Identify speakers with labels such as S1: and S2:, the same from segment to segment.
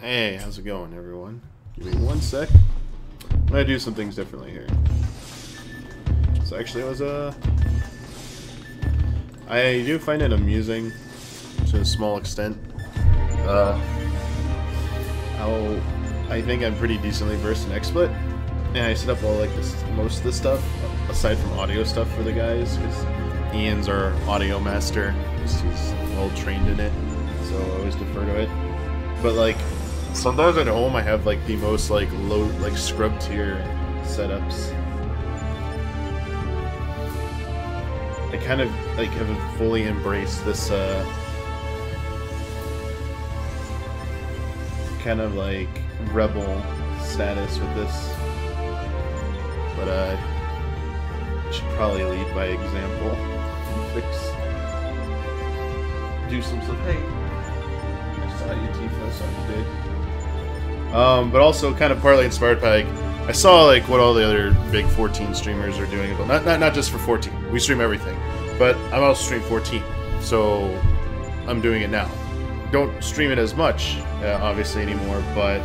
S1: Hey, how's it going, everyone? Give me one sec. I'm gonna do some things differently here. So actually, I do find it amusing to a small extent. How I think I'm pretty decently versed in XSplit, and I set up all like most of this stuff aside from audio stuff for the guys because Ian's our audio master. He's well trained in it, so I always defer to it. But like sometimes at home, I have like the most like low scrub tier setups. I kind of like have fully embraced this kind of like rebel status with this, but I should probably lead by example and do some stuff. Hey, I saw you, Tifa. I saw you did. But also kind of partly inspired by like I saw like what all the other big 14 streamers are doing. But not just for 14. We stream everything, but I'm also stream 14, so I'm doing it now. Don't stream it as much, obviously, anymore, but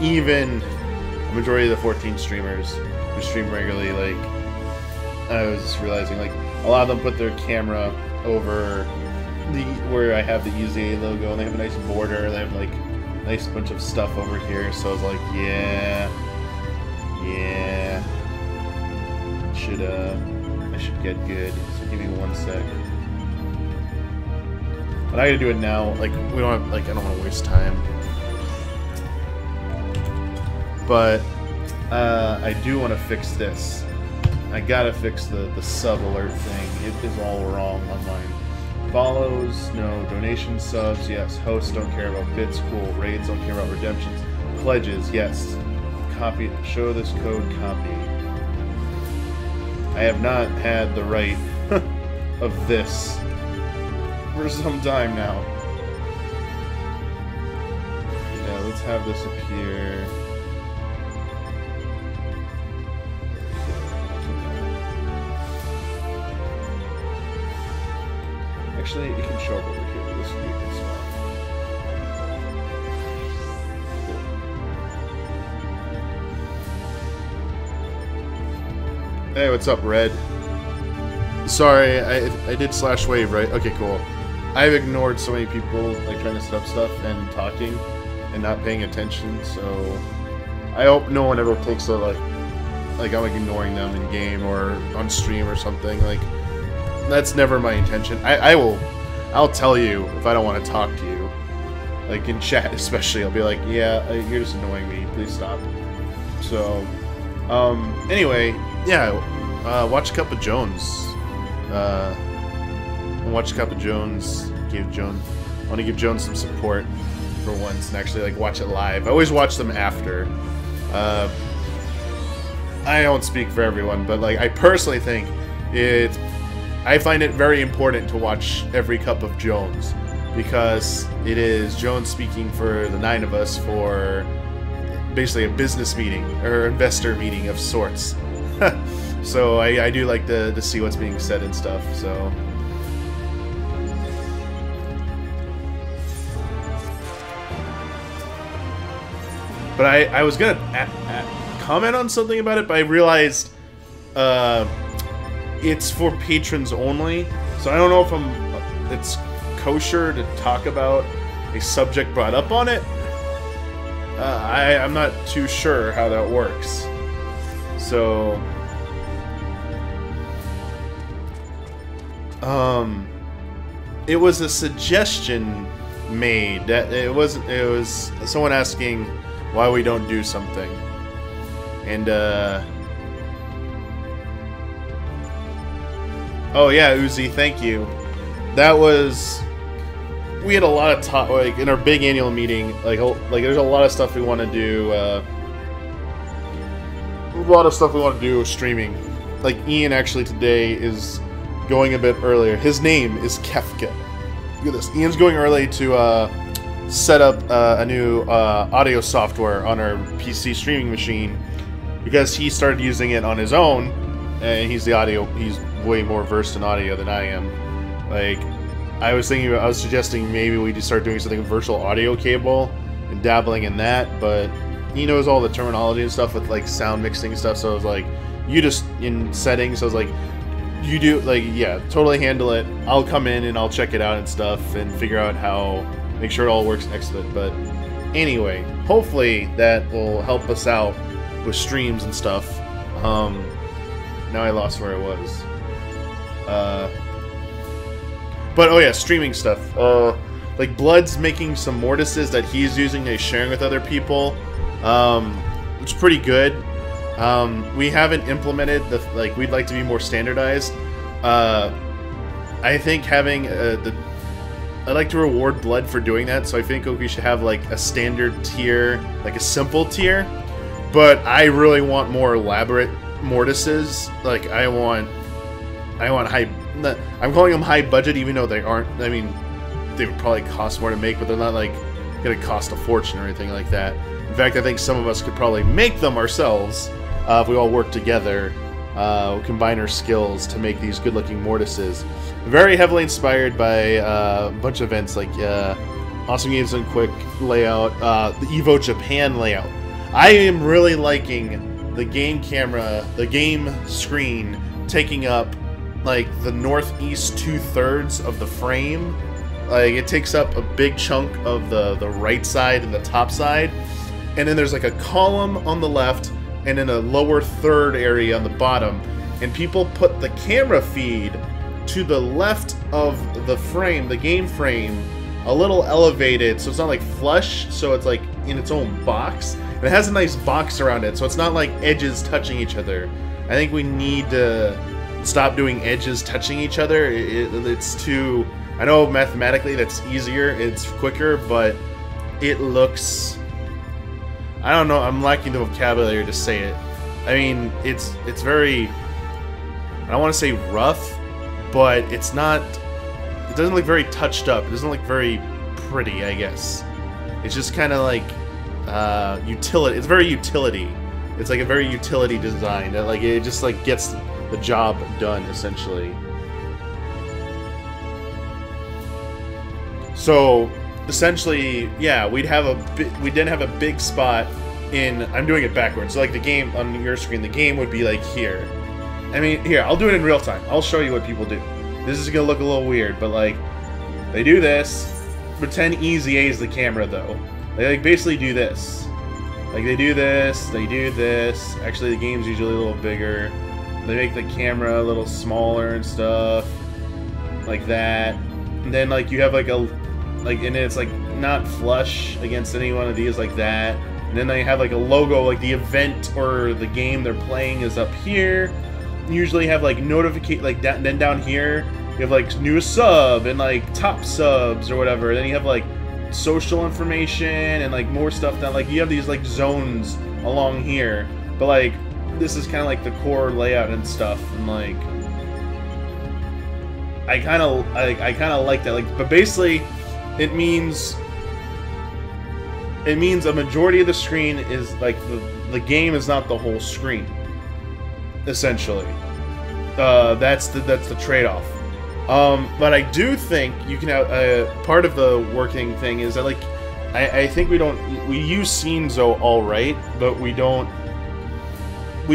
S1: even the majority of the 14 streamers who stream regularly, like, I was just realizing, like, a lot of them put their camera over where I have the Eorzean logo, and they have a nice border, they have, like, a nice bunch of stuff over here, so I was like, yeah, I should get good, so give me one sec. But I gotta do it now. Like, we don't have, like, I don't want to waste time. But, I do want to fix this. I gotta fix the sub alert thing. It is all wrong on mine. Follows, no. Donation subs, yes. Hosts don't care about bits, cool. Raids don't care about redemptions. Pledges, yes. Copy, show this code, copy. I have not had the right of this for some time now. Yeah, let's have this appear. Actually, it can show up over here. This view as well. Cool. Hey, what's up, Red? Sorry, I did /wave, right? Okay, cool. I've ignored so many people like trying to set up stuff and talking and not paying attention, so I hope no one ever takes a like I'm like ignoring them in game or on stream or something. Like that's never my intention. I'll tell you if I don't want to talk to you. Like in chat especially, I'll be like, yeah, you're just annoying me, please stop. So anyway, yeah, watch a cup of Jones. Watch a cup of Jones. I want to give Jones some support for once and actually like watch it live. I always watch them after. I don't speak for everyone, but like I personally think I find it very important to watch every cup of Jones because it is Jones speaking for the 9 of us for basically a business meeting or investor meeting of sorts. So I do like to see what's being said and stuff, so. But I was gonna comment on something about it, but I realized it's for patrons only, so I don't know if it's kosher to talk about a subject brought up on it. I'm not too sure how that works, so. It was a suggestion made that it was someone asking why we don't do something, and oh yeah, Uzi, thank you. That was, we had a lot of talk like in our big annual meeting, like there's a lot of stuff we want to do, with streaming. Like Ian actually today is going a bit earlier. His name is Kefka. Look at this. Ian's going early to set up a new audio software on our PC streaming machine because he started using it on his own, and he's way more versed in audio than I am. Like, I was suggesting maybe we just start doing something with virtual audio cable and dabbling in that, but he knows all the terminology and stuff with like sound mixing and stuff. So I was like, you just in settings. So I was like, you do like, yeah, totally handle it. I'll come in and I'll check it out and stuff and figure out how, make sure it all works next to it. But anyway, hopefully that will help us out with streams and stuff. Now I lost where I was. But oh yeah, streaming stuff. Like Blood's making some mortises that he's using and he's sharing with other people. It's pretty good. We haven't implemented the, like, we'd like to be more standardized. I think having I'd like to reward Blood for doing that, so I think we should have like a standard tier, like a simple tier. But I really want more elaborate mortises. Like I want high. I'm calling them high budget, even though they aren't. I mean, they would probably cost more to make, but they're not like gonna cost a fortune or anything like that. In fact, I think some of us could probably make them ourselves if we all work together, combine our skills to make these good-looking mortises. Very heavily inspired by a bunch of events like Awesome Games Done Quick layout, the Evo Japan layout. I am really liking the game camera, the game screen taking up like the northeast 2/3 of the frame. Like it takes up a big chunk of the right side and the top side. And then there's like a column on the left and then a lower third area on the bottom. And people put the camera feed to the left of the frame, the game frame, a little elevated, so it's not like flush, so it's like in its own box. And it has a nice box around it, so it's not like edges touching each other. I think we need to stop doing edges touching each other. It's too... I know mathematically that's easier, it's quicker, but it looks... I don't know, I'm lacking the vocabulary to say it. I mean, it's very... I don't want to say rough, but it's not... It doesn't look very touched up. It doesn't look very pretty, I guess. It's just kind of like... utility. It's very utility. It's like a very utility design. That, like, it just like gets the job done, essentially. So... essentially, yeah, we didn't have a big spot in... I'm doing it backwards. So, like, the game on your screen, the game would be, like, here. I mean, here, I'll do it in real time. I'll show you what people do. This is gonna look a little weird, but, like, they do this. Pretend EZA is the camera, though. They, like, basically do this. Like, they do this, they do this. Actually, the game's usually a little bigger. They make the camera a little smaller and stuff. Like that. And then, like, you have, like, a... Like, and it's like not flush against any one of these like that. And then they have like a logo, like the event or the game they're playing is up here. You usually have like notification, like that. Then down here you have like new sub and like top subs or whatever. Then you have like social information and like more stuff down. Like you have these like zones along here. But like this is kind of like the core layout and stuff. And like I kind of like that. Like, but basically. It means a majority of the screen is like the game is not the whole screen. Essentially, that's the trade-off. But I do think you can have part of the working thing is that like I think we use Scenezo all right, but we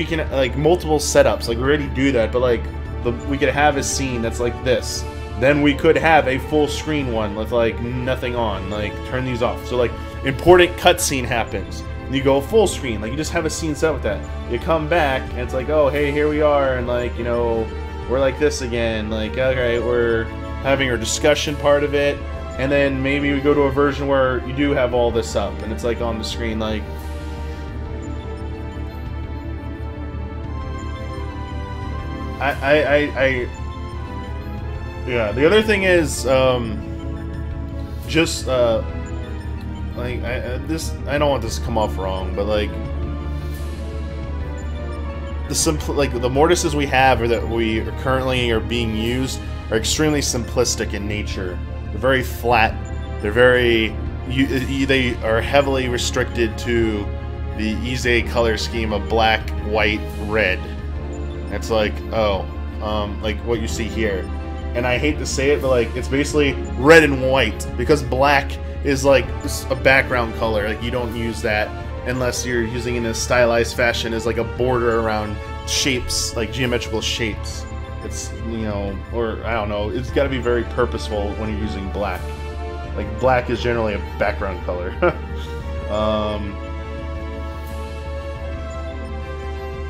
S1: can like multiple setups. Like we already do that, but like we could have a scene that's like this. Then we could have a full screen one with like nothing on, like turn these off. So like important cutscene happens, and you go full screen, like you just have a scene set with that. You come back and it's like, oh hey, here we are, and like you know we're like this again. Like okay, we're having our discussion part of it, and then maybe we go to a version where you do have all this up, and it's like on the screen like. Yeah, the other thing is, just, like, I don't want this to come off wrong, but, like, the mortises we have or that we currently are being used are extremely simplistic in nature. They're very flat. They're very, they are heavily restricted to the EZA color scheme of black, white, red. It's like, oh, like what you see here. And I hate to say it, but like it's basically red and white because black is like a background color. Like you don't use that unless you're using it in a stylized fashion as like a border around shapes, like geometrical shapes. It's, you know, or I don't know, it's got to be very purposeful when you're using black. Like black is generally a background color.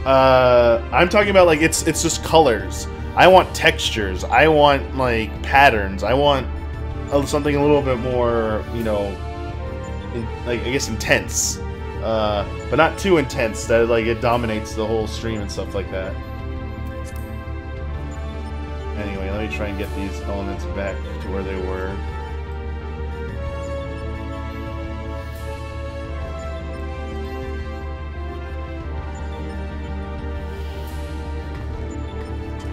S1: I'm talking about like it's just colors. I want textures. I want like patterns. I want something a little bit more, you know, like I guess intense, but not too intense that like it dominates the whole stream and stuff like that. Anyway, let me try and get these elements back to where they were.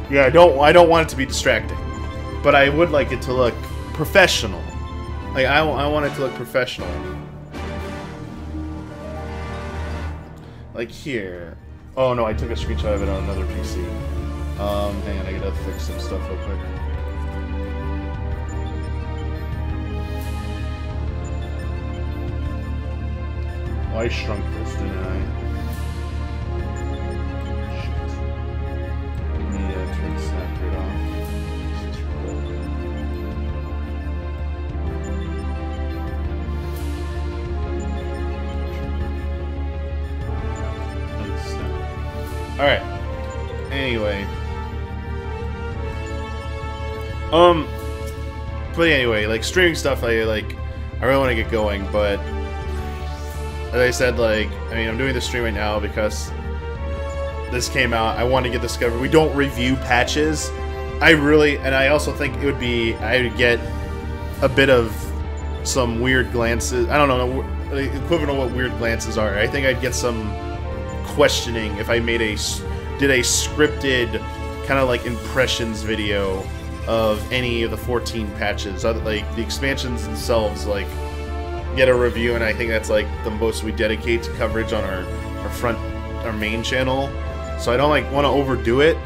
S1: Yeah, I don't want it to be distracting, but I would like it to look professional. Like I want it to look professional. Like here. Oh no, I took a screenshot of it on another PC. Hang on, I gotta fix some stuff real quick. Oh, I shrunk this, didn't I? Turn snap grid off. Alright. Anyway. But anyway, like streaming stuff I really want to get going, but as I said, like, I mean, I'm doing this stream right now because this came out. I want to get this covered. We don't review patches. I also think it would be, I would get a bit of some weird glances. I don't know, the equivalent of what weird glances are. I think I'd get some questioning if I did a scripted kind of like impressions video of any of the 14 patches. Like the expansions themselves, like get a review, and I think that's like the most we dedicate to coverage on our main channel. So I don't like want to overdo it.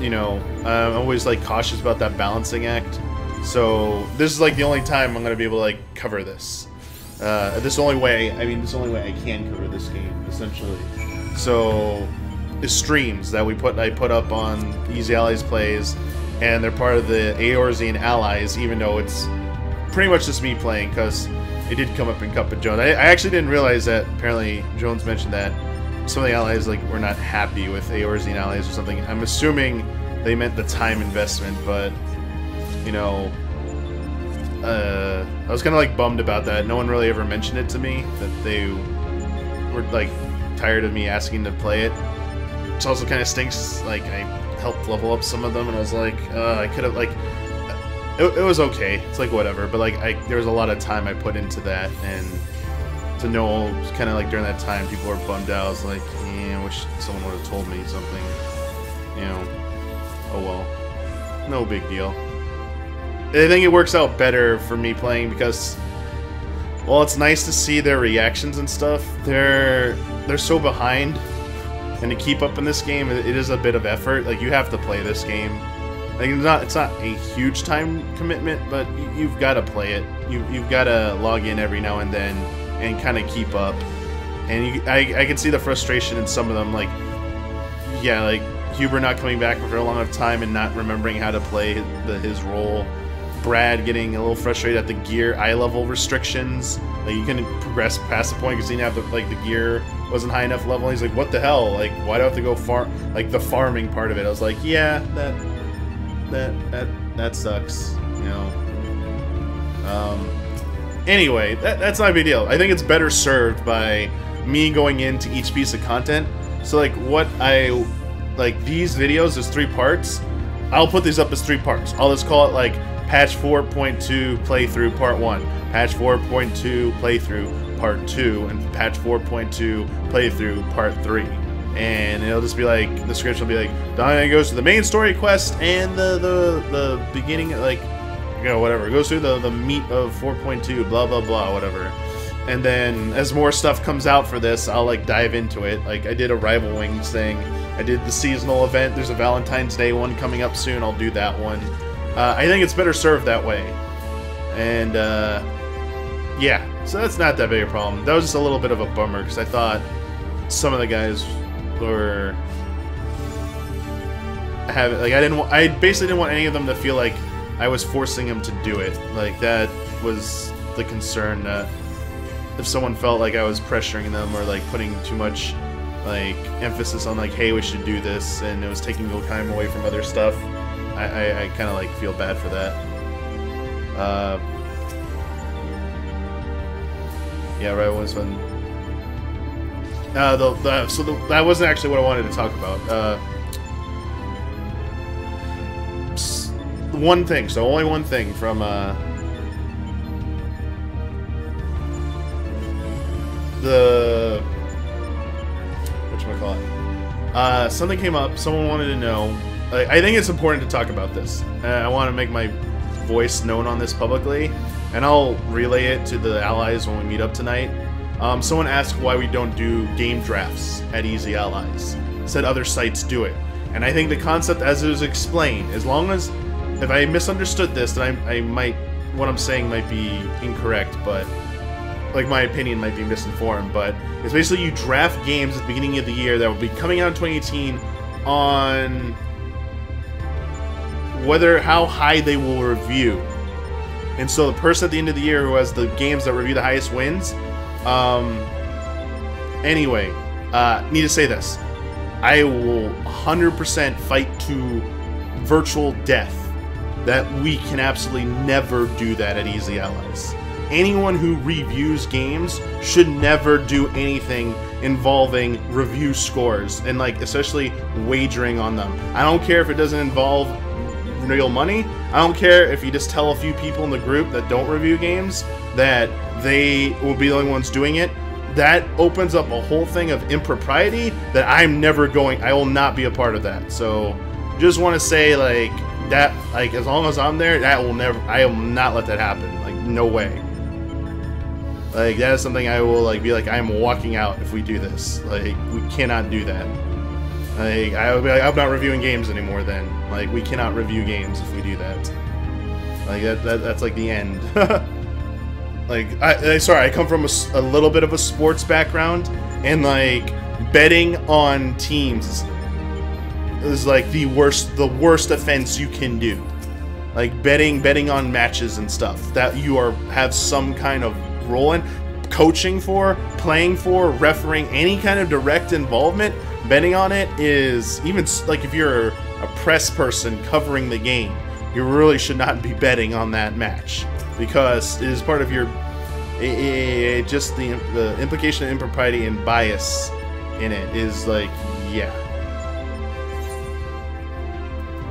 S1: You know, I'm always like cautious about that balancing act. So this is like the only time I'm gonna be able to like cover this. This only way I can cover this game essentially. So the streams that I put up on Easy Allies Plays, and they're part of the Eorzean Allies, even though it's pretty much just me playing, because it did come up in Cup of Jones. I actually didn't realize that. Apparently, Jones mentioned that some of the allies like were not happy with Eorzean Allies or something. I'm assuming they meant the time investment, but you know, I was kind of like bummed about that. No one really ever mentioned it to me that they were like tired of me asking to play it. Which also kind of stinks. Like I helped level up some of them, and I was like, I could have like. It was okay. It's like whatever, but like there was a lot of time I put into that, and to know kind of like during that time people were bummed out. I was like, yeah, I wish someone would have told me something. You know, oh well, no big deal. I think it works out better for me playing because, well, it's nice to see their reactions and stuff. They're so behind, and to keep up in this game, it is a bit of effort. Like you have to play this game. Like it's not a huge time commitment, but you've got to play it. You've got to log in every now and then and kind of keep up. And I can see the frustration in some of them. Like, yeah, like Huber not coming back for a long enough time and not remembering how to play his role. Brad getting a little frustrated at the gear eye level restrictions. Like you couldn't progress past the point because he didn't have the gear wasn't high enough level. He's like, what the hell? Like, why do I have to go like the farming part of it? I was like, yeah, that sucks, you know. Anyway, that's not a big deal. I think it's better served by me going into each piece of content. So like these videos, there's 3 parts. I'll put these up as 3 parts. I'll just call it like patch 4.2 playthrough part 1, patch 4.2 playthrough part 2, and patch 4.2 playthrough part 3. And it'll just be like, the description will be like, Diana goes to the main story quest and the beginning, like, you know, whatever. It goes through the meat of 4.2, blah, blah, blah, whatever. And then, as more stuff comes out for this, I'll, like, dive into it. Like, I did a Rival Wings thing. I did the seasonal event. There's a Valentine's Day one coming up soon. I'll do that one. I think it's better served that way. And, yeah. So that's not that big a problem. That was just a little bit of a bummer, because I thought some of the guys were... I basically didn't want any of them to feel like I was forcing them to do it. Like, that was the concern, that if someone felt like I was pressuring them or, like, putting too much, like, emphasis on, like, hey, we should do this, and it was taking the time away from other stuff, I kind of, like, feel bad for that. Yeah, right, was when... that wasn't actually what I wanted to talk about. One thing, so only one thing from, the... whatchamacallit? Something came up, someone wanted to know... I think it's important to talk about this. I want to make my voice known on this publicly, and I'll relay it to the allies when we meet up tonight. Someone asked why we don't do game drafts at Easy Allies. Said other sites do it. And I think the concept, as it was explained, as long as... If I misunderstood this, then I might... What I'm saying might be incorrect, but... Like, my opinion might be misinformed, but... It's basically you draft games at the beginning of the year that will be coming out in 2018 on... how high they will review. And so the person at the end of the year who has the games that review the highest wins... Anyway, need to say this. I will 100% fight to virtual death that we can absolutely never do that at Easy Allies. Anyone who reviews games should never do anything involving review scores and, like, especially wagering on them. I don't care if it doesn't involve real money. I don't care if you just tell a few people in the group that don't review games that they will be the only ones doing it. That opens up a whole thing of impropriety that I'm never going... I will not be a part of that. So, just want to say, like, that, like, as long as I'm there, that will never... I will not let that happen. Like, no way. Like, that is something I will, like, be like, I'm walking out if we do this. Like, we cannot do that. Like, I'll be like, I'm not reviewing games anymore then. Like, we cannot review games if we do that. Like, that's like the end. Like, sorry, I come from a little bit of a sports background, and, like, betting on teams is, like, the worst offense you can do. Like, betting on matches and stuff that you have some kind of role in, coaching for, playing for, refereeing, any kind of direct involvement, betting on it is, even, like, if you're a press person covering the game, you really should not be betting on that match, because it is part of your, just the implication of impropriety and bias in it is, like, yeah.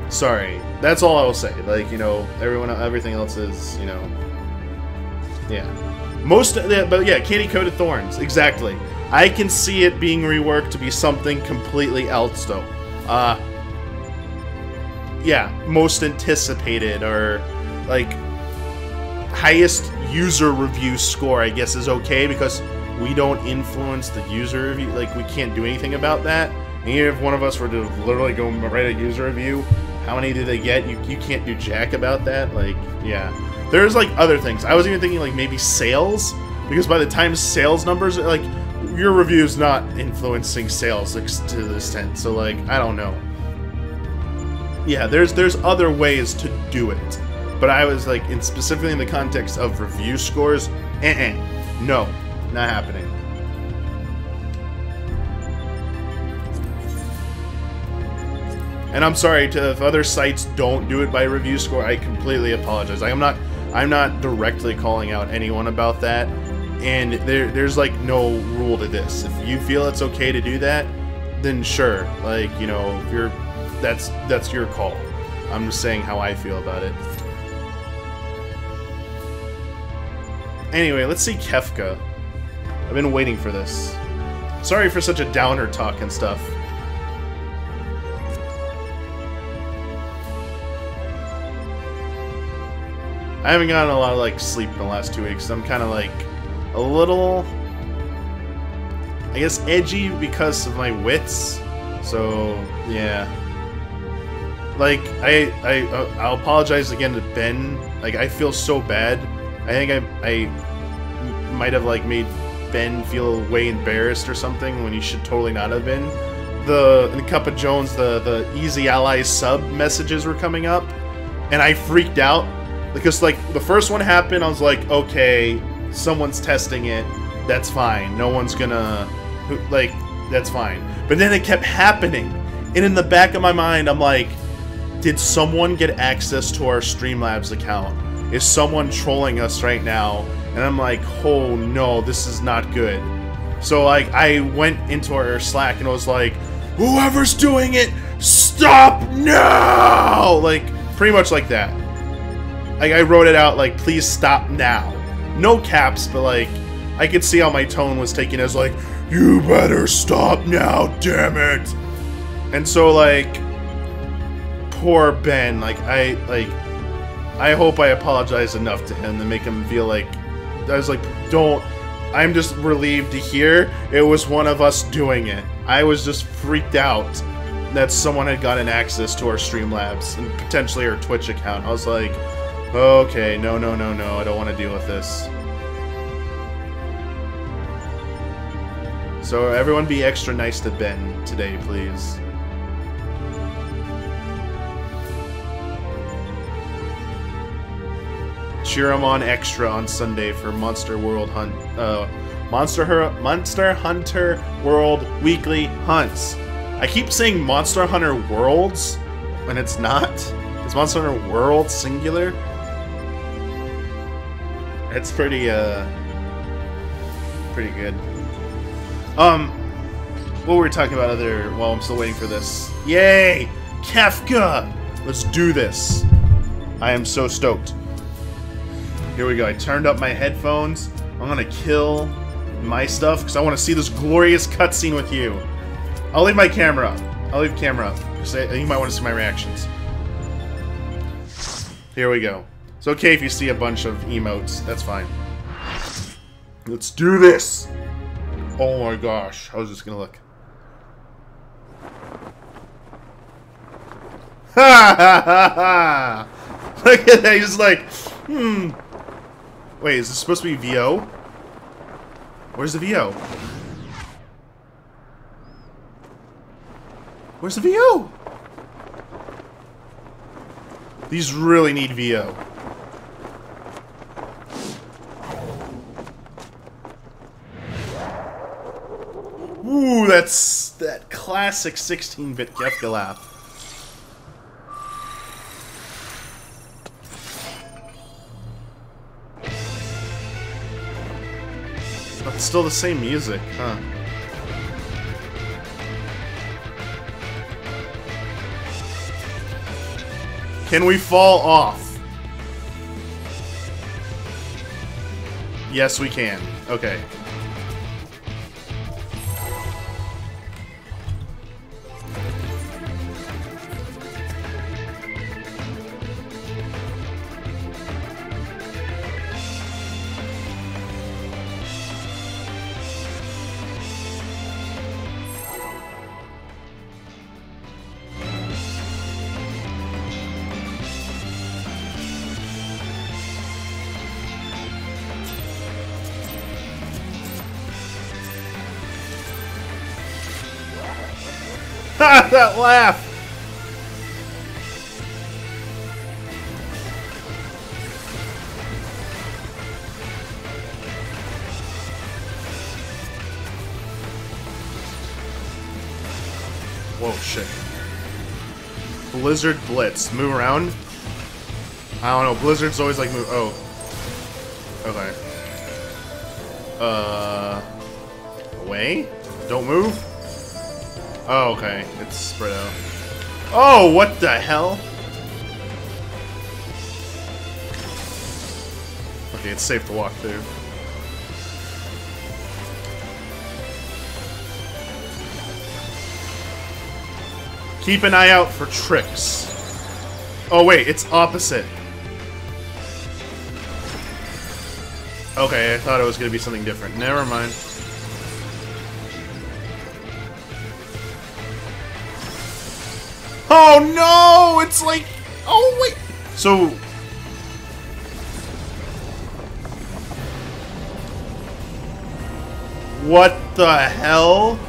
S1: Sorry, that's all I will say. Like, you know, everything else is, you know, yeah. But yeah, Candy Coated Thorns, exactly. I can see it being reworked to be something completely else, though. Yeah, most anticipated, or, like, highest user review score, I guess, is okay, because we don't influence the user review. Like, we can't do anything about that. And even if one of us were to literally go write a user review, how many do they get? You can't do jack about that. Like, yeah. There's, like, other things. I was even thinking, like, maybe sales, because by the time sales numbers, like, your review's not influencing sales to the extent, so, like, I don't know. Yeah, there's other ways to do it, but I was, like, specifically in the context of review scores, no, not happening. And I'm sorry if other sites don't do it by review score. I completely apologize. I'm not directly calling out anyone about that, and there's, like, no rule to this. If you feel it's okay to do that, then sure. Like, you know, if that's your call. I'm just saying how I feel about it. Anyway, let's see Kefka. I've been waiting for this. Sorry for such a downer talk and stuff. I haven't gotten a lot of, like, sleep in the last 2 weeks. I'm kind of, like, a little, I guess, edgy because of my wits. So, yeah. Like, I'll apologize again to Ben. Like, I feel so bad. I think I might have, like, made Ben feel way embarrassed or something when he should totally not have been. In Cup of Jones, the Easy Allies sub messages were coming up, and I freaked out. Because, like, the first one happened, I was like, okay, someone's testing it. That's fine. No one's gonna... Like, that's fine. But then it kept happening. And in the back of my mind, I'm like, did someone get access to our Streamlabs account? Is someone trolling us right now? And I'm like, oh no, this is not good. So, like, I went into our Slack and was like, whoever's doing it, stop now! Like, pretty much like that. Like, I wrote it out, like, please stop now. No caps, but, like, I could see how my tone was taken as, like, you better stop now, damn it! And so, like, poor Ben, like, I hope I apologized enough to him to make him feel like, I was like, don't, I'm just relieved to hear it was one of us doing it. I was just freaked out that someone had gotten access to our Streamlabs and potentially our Twitch account. I was like, okay, no, I don't want to deal with this. So everyone be extra nice to Ben today, please. Cheer him on extra on Sunday for Monster World Hunt, Monster Hunter World Weekly Hunts. I keep saying Monster Hunter Worlds when it's not. Is Monster Hunter World singular? It's pretty good. What were we talking about other while I'm still waiting for this? Yay! Kefka! Let's do this. I am so stoked. Here we go. I turned up my headphones. I'm gonna kill my stuff because I want to see this glorious cutscene with you. I'll leave my camera up. I'll leave the camera up because I think you might want to see my reactions. Here we go. It's okay if you see a bunch of emotes. That's fine. Let's do this! Oh my gosh. How's this gonna look? Ha ha ha ha! Look at that. He's just like, Wait, is this supposed to be VO? Where's the VO? Where's the VO? These really need VO. Ooh, that's that classic 16-bit Kefka laugh. But it's still the same music, huh? Can we fall off? Yes, we can. Okay. Ha! That laugh! Whoa, shit. Blizzard Blitz. Move around? I don't know. Blizzard's always like move. Oh. Okay. Away? Don't move? Oh, okay. It's spread out. Oh, what the hell? Okay, it's safe to walk through. Keep an eye out for tricks. Oh, wait, it's opposite. Okay, I thought it was going to be something different. Never mind. Oh no! It's like... Oh wait! So... What the hell?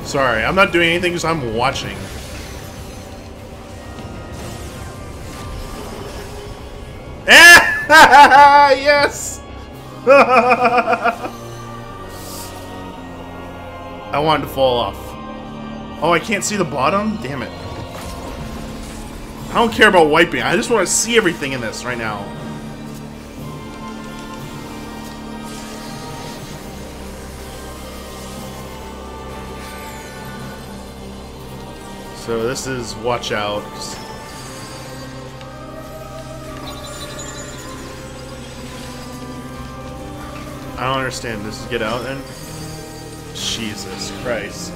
S1: Sorry, I'm not doing anything because I'm watching. Yes! I wanted to fall off. Oh, I can't see the bottom? Damn it. I don't care about wiping. I just want to see everything in this right now. So this is watch out. I don't understand. This is get out then? Jesus Christ.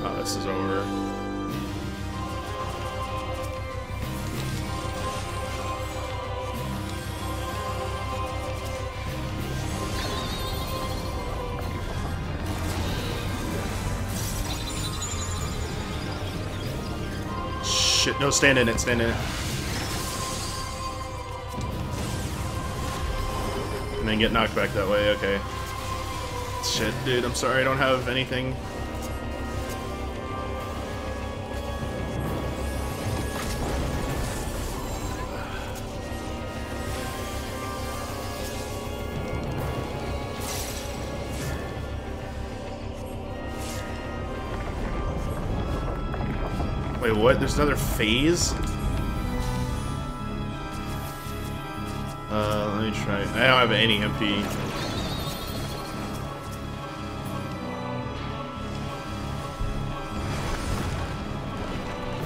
S1: Oh, this is over. Shit, no, stand in it, stand in it. And then get knocked back that way, okay. Shit, dude, I'm sorry, I don't have anything. Wait, what? There's another phase? Let me try. I don't have any MP.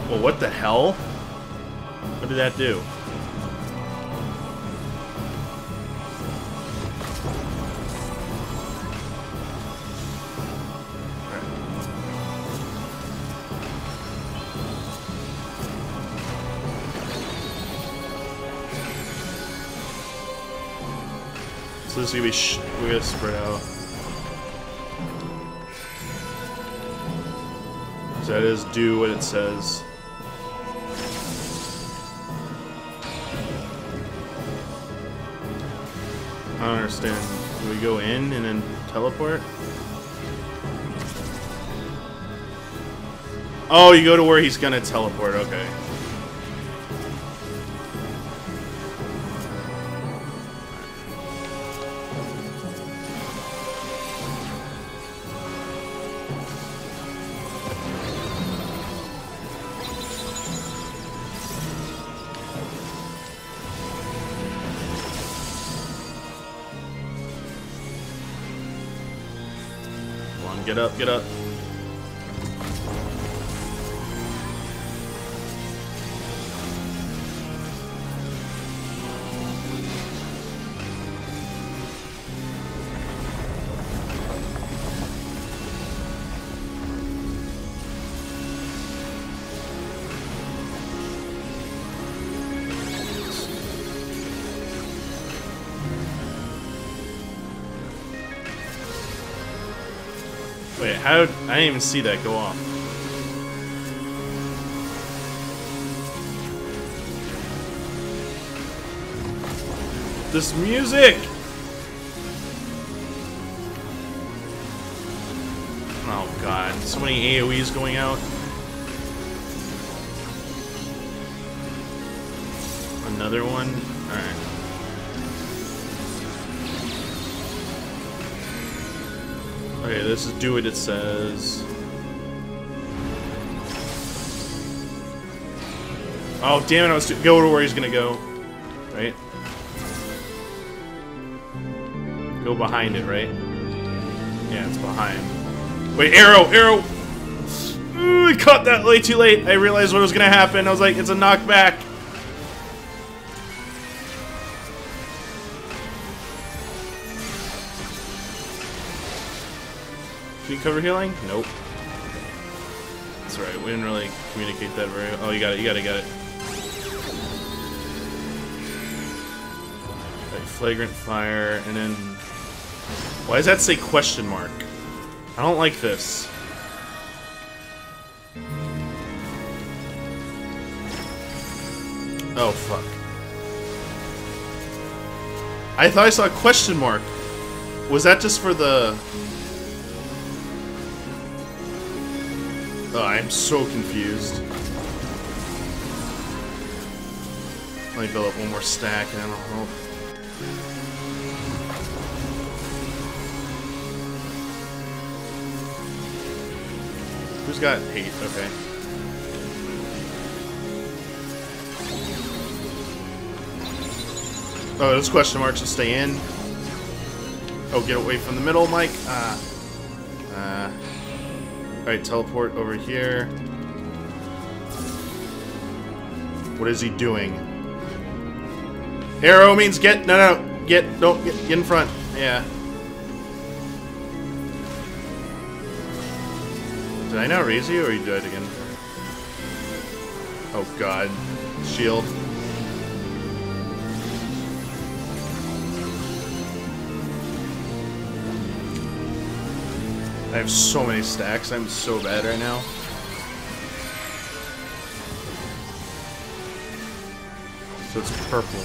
S1: Well, what the hell? What did that do? So this is gonna be we're gonna spread out. So that is do what it says. I don't understand. Do we go in and then teleport? Oh, you go to where he's gonna teleport, okay. Get up, get up. Wait, how? I didn't even see that go off. This music! Oh god, so many AoEs going out. Another one? Alright. Okay, this is do what it says. Oh, damn it, I was go to where he's gonna go. Right? Go behind it, right? Yeah, it's behind. Wait, arrow! Arrow! Ooh, I caught that way too late. I realized what was gonna happen. I was like, it's a knockback. Can you cover healing? Nope. That's right. We didn't really communicate that very. Oh, you got it. You got it. Got it. Right, flagrant fire, and then. Why does that say question mark? I don't like this. Oh fuck! I thought I saw a question mark. Was that just for the? Oh, I'm so confused. Let me build up one more stack and then I'll help. Who's got 8? Okay. Oh, those question marks to stay in. Oh, get away from the middle, Mike. Alright, teleport over here. What is he doing? Arrow means get. No, get in front. Yeah. Did I not raise you, or you died again? Oh god. Shield. I have so many stacks. I'm so bad right now. So it's purple.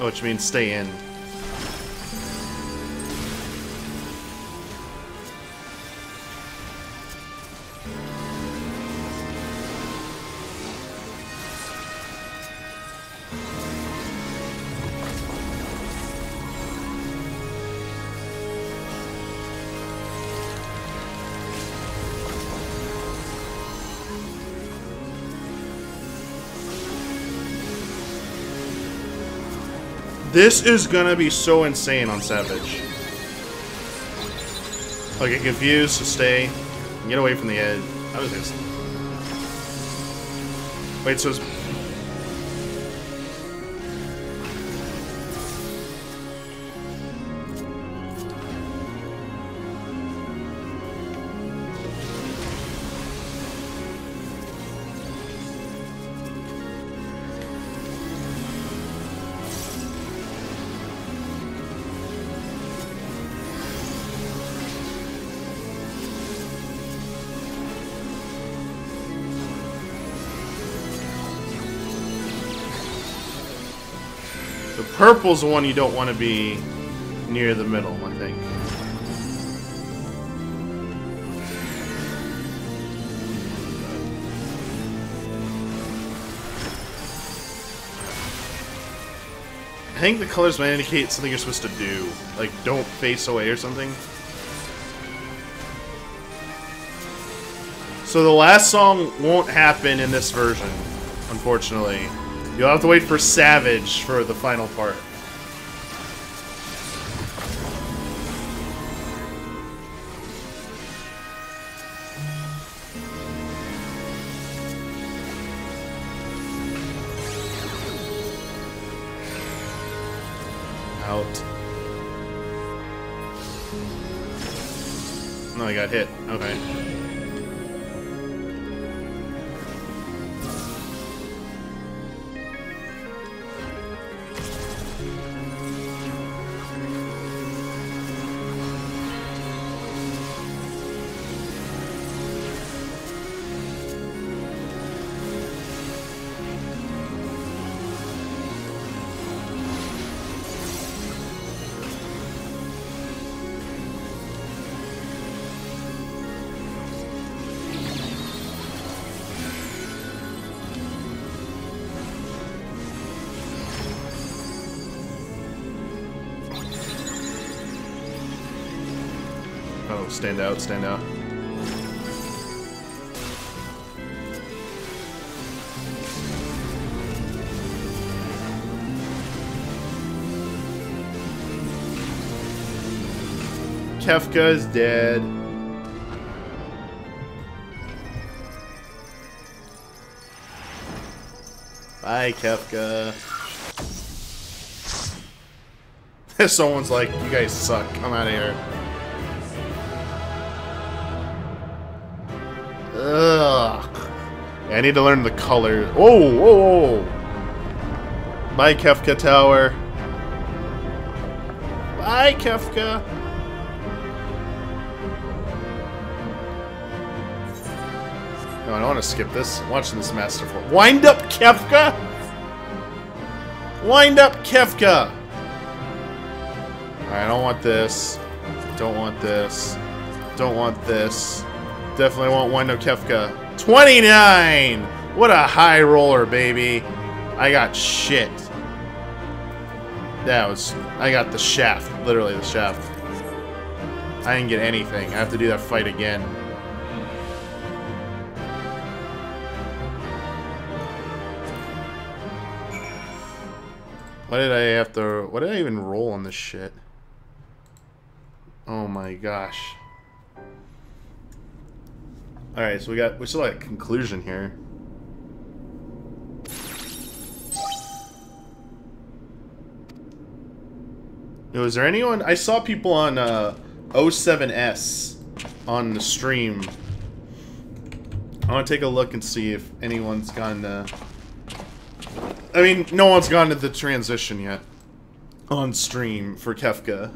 S1: Oh, which means stay in. This is gonna be so insane on Savage. I'll get confused, so stay. Get away from the edge. I was just... Wait, so it's... Purple's the one you don't want to be near the middle, I think. I think the colors might indicate something you're supposed to do. Like, don't face away or something. So the last song won't happen in this version, unfortunately. You'll have to wait for Savage for the final part. Out. No, I got hit. Okay. Oh, stand out, stand out. Kefka is dead. Bye, Kefka. Someone's like, you guys suck. Come out of here. Ugh. Yeah, I need to learn the color. Whoa, whoa, whoa. Bye, Kefka Tower. Bye, Kefka. No, I don't want to skip this. I'm watching this masterful. Wind up, Kefka! Wind up, Kefka! Alright, I don't want this. Don't want this. Don't want this. Definitely want Wind up, Kefka. 29! What a high roller, baby. I got shit. That was... I got the shaft. Literally the shaft. I didn't get anything. I have to do that fight again. Why did I have to... What did I even roll on this shit? Oh my gosh. Alright, so we still got a conclusion here. Yo, is there anyone... I saw people on 07S on the stream. I want to take a look and see if anyone's gone to... I mean, no one's gone to the transition yet on stream for Kefka.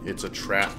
S1: It's a trap.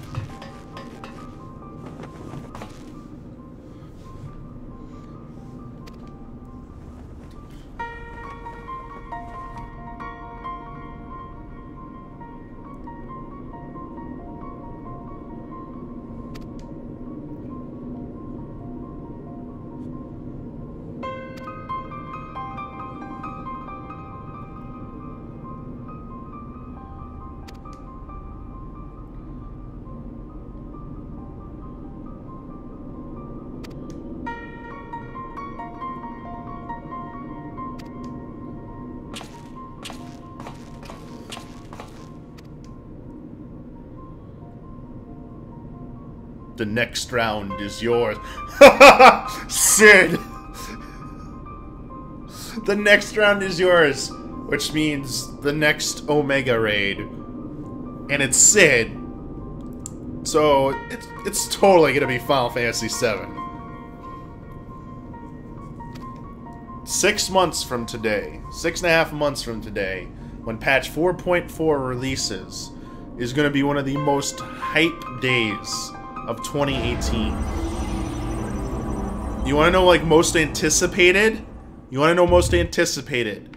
S1: The next round is yours. Sid! The next round is yours. Which means the next Omega raid. And it's Sid. So, it's totally gonna be Final Fantasy VII. 6 months from today, 6.5 months from today, when patch 4.4 releases, is gonna be one of the most hype days of 2018. You wanna know, like, most anticipated? You wanna know most anticipated?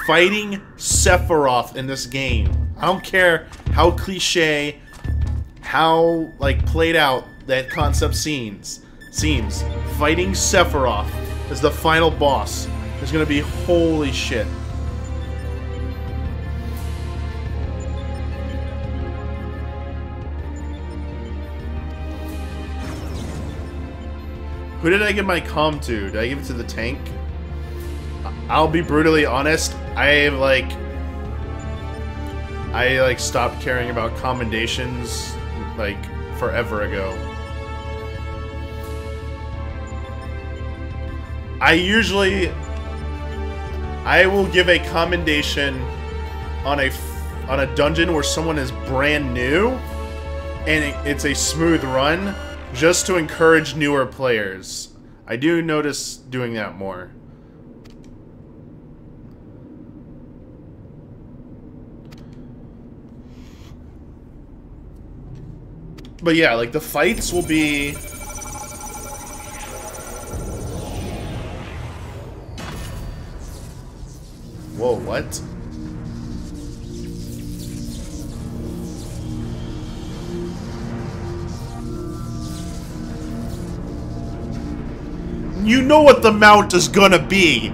S1: Fighting Sephiroth in this game. I don't care how cliche, how, like, played out that concept seems. Fighting Sephiroth as the final boss is gonna be holy shit. Who did I give my comm to? Did I give it to the tank? I'll be brutally honest, I stopped caring about commendations, like, forever ago. I will give a commendation on a dungeon where someone is brand new, and it's a smooth run, just to encourage newer players. I do notice doing that more. But yeah, like, the fights will be... Whoa, what? You know what the mount is gonna be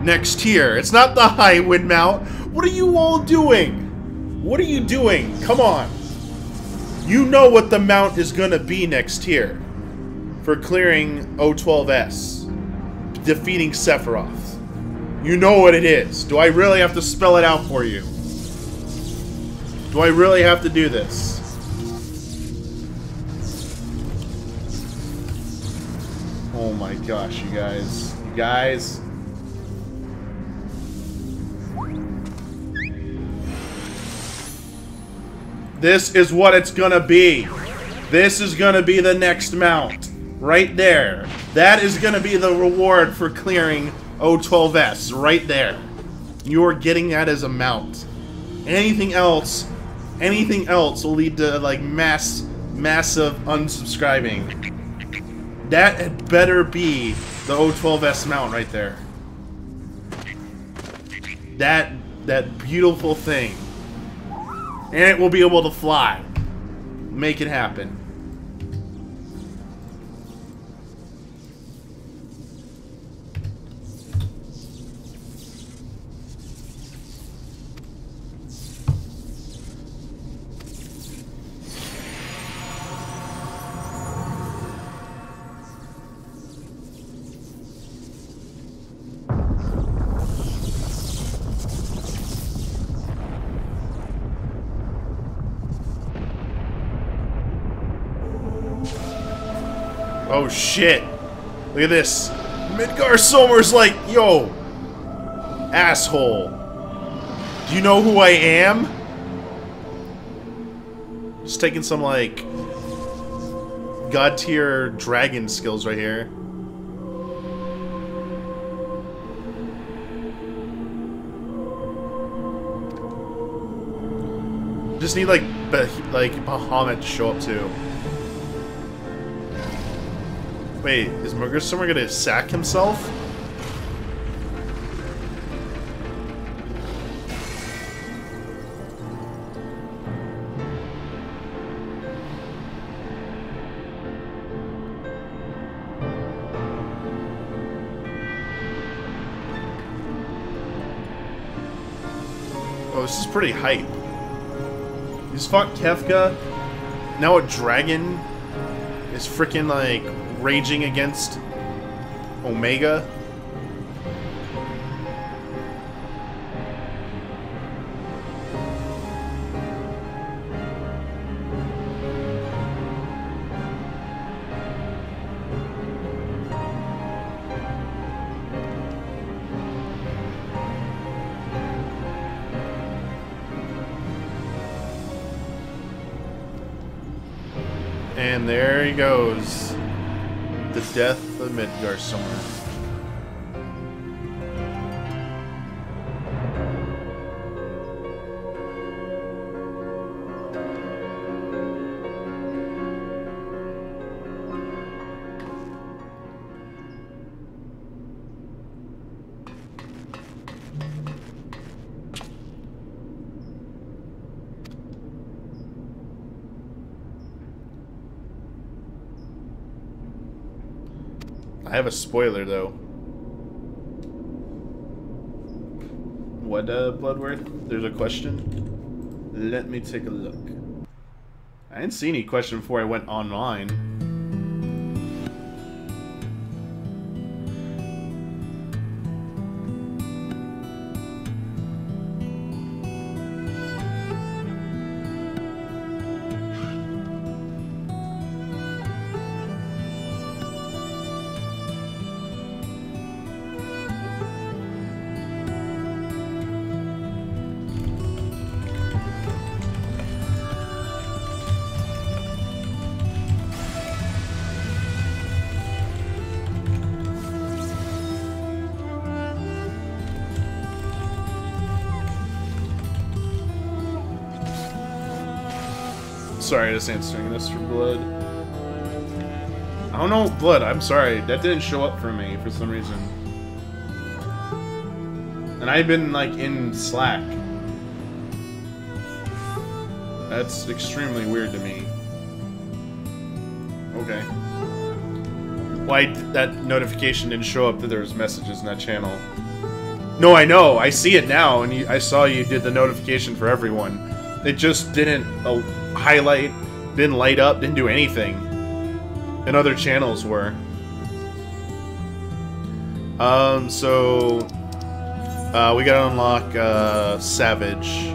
S1: next here. It's not the high wind mount. What are you all doing? What are you doing? Come on. You know what the mount is gonna be next here for clearing O12S, defeating Sephiroth. You know what it is. Do I really have to spell it out for you? Do I really have to do this? Oh my gosh, you guys. You guys. This is what it's gonna be. This is gonna be the next mount. Right there. That is gonna be the reward for clearing O12S. Right there. You're getting that as a mount. Anything else will lead to, like, massive unsubscribing. That had better be the O12S mount right there. That beautiful thing. And it will be able to fly. Make it happen. Oh shit! Look at this. Midgar Somer's like, yo, asshole. Do you know who I am? Just taking some, like, god tier dragon skills right here. Just need, like Bahamut to show up too. Wait, is Midgar Somer gonna sack himself? Oh, this is pretty hype. He's fought Kefka. Now a dragon is freaking, like, raging against Omega. And there he goes. The death of Midgar Somer. I have a spoiler, though. What, Bloodworth? There's a question? Let me take a look. I didn't see any question before I went online. Sorry, just answering this for Blood. I don't know, Blood, I'm sorry. That didn't show up for me for some reason. And I've been, like, in Slack. That's extremely weird to me. Okay. Why that notification didn't show up that there was messages in that channel? No, I know. I see it now, and I saw you did the notification for everyone. It just didn't highlight, didn't light up, didn't do anything. And other channels were. We gotta unlock Savage.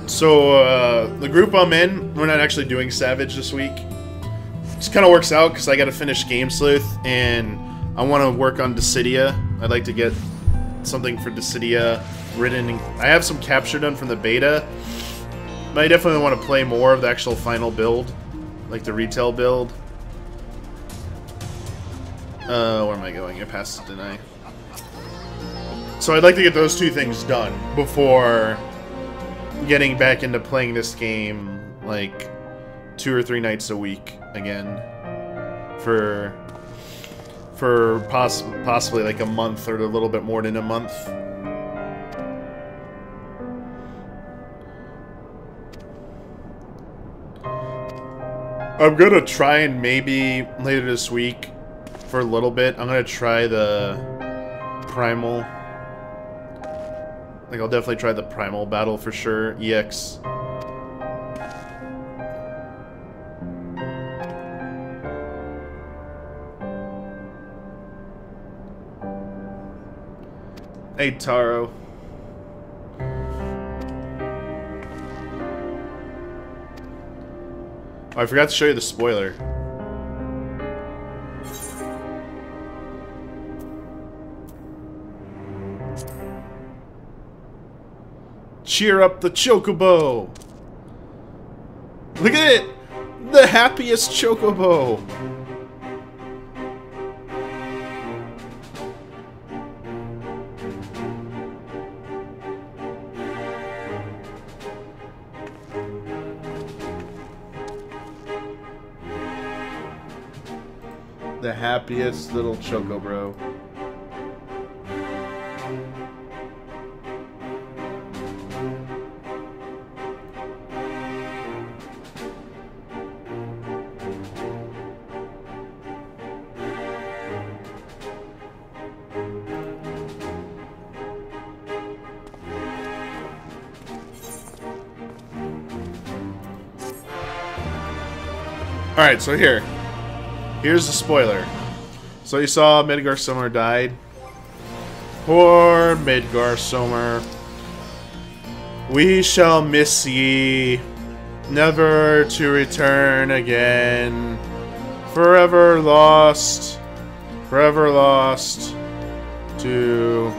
S1: So, the group I'm in, we're not actually doing Savage this week. Just kind of works out because I got to finish Game Sleuth, and I want to work on Dissidia. I'd like to get something for Dissidia written. I have some capture done from the beta, but I definitely want to play more of the actual final build, like the retail build. Where am I going? I passed it, didn't I? So I'd like to get those two things done before getting back into playing this game like 2 or 3 nights a week again for possibly like a month or a little bit more than a month. I'm gonna try and maybe later this week for a little bit I'm gonna try the Primal. Like, I'll definitely try the Primal battle for sure. EX. Hey, Taro. Oh, I forgot to show you the spoiler. Cheer up the Chocobo! Look at it! The happiest Chocobo! The happiest little Chocobro. Alright, so here's the spoiler. So you saw Midgar Summer died. Poor Midgar Summer. We shall miss ye, never to return again. Forever lost to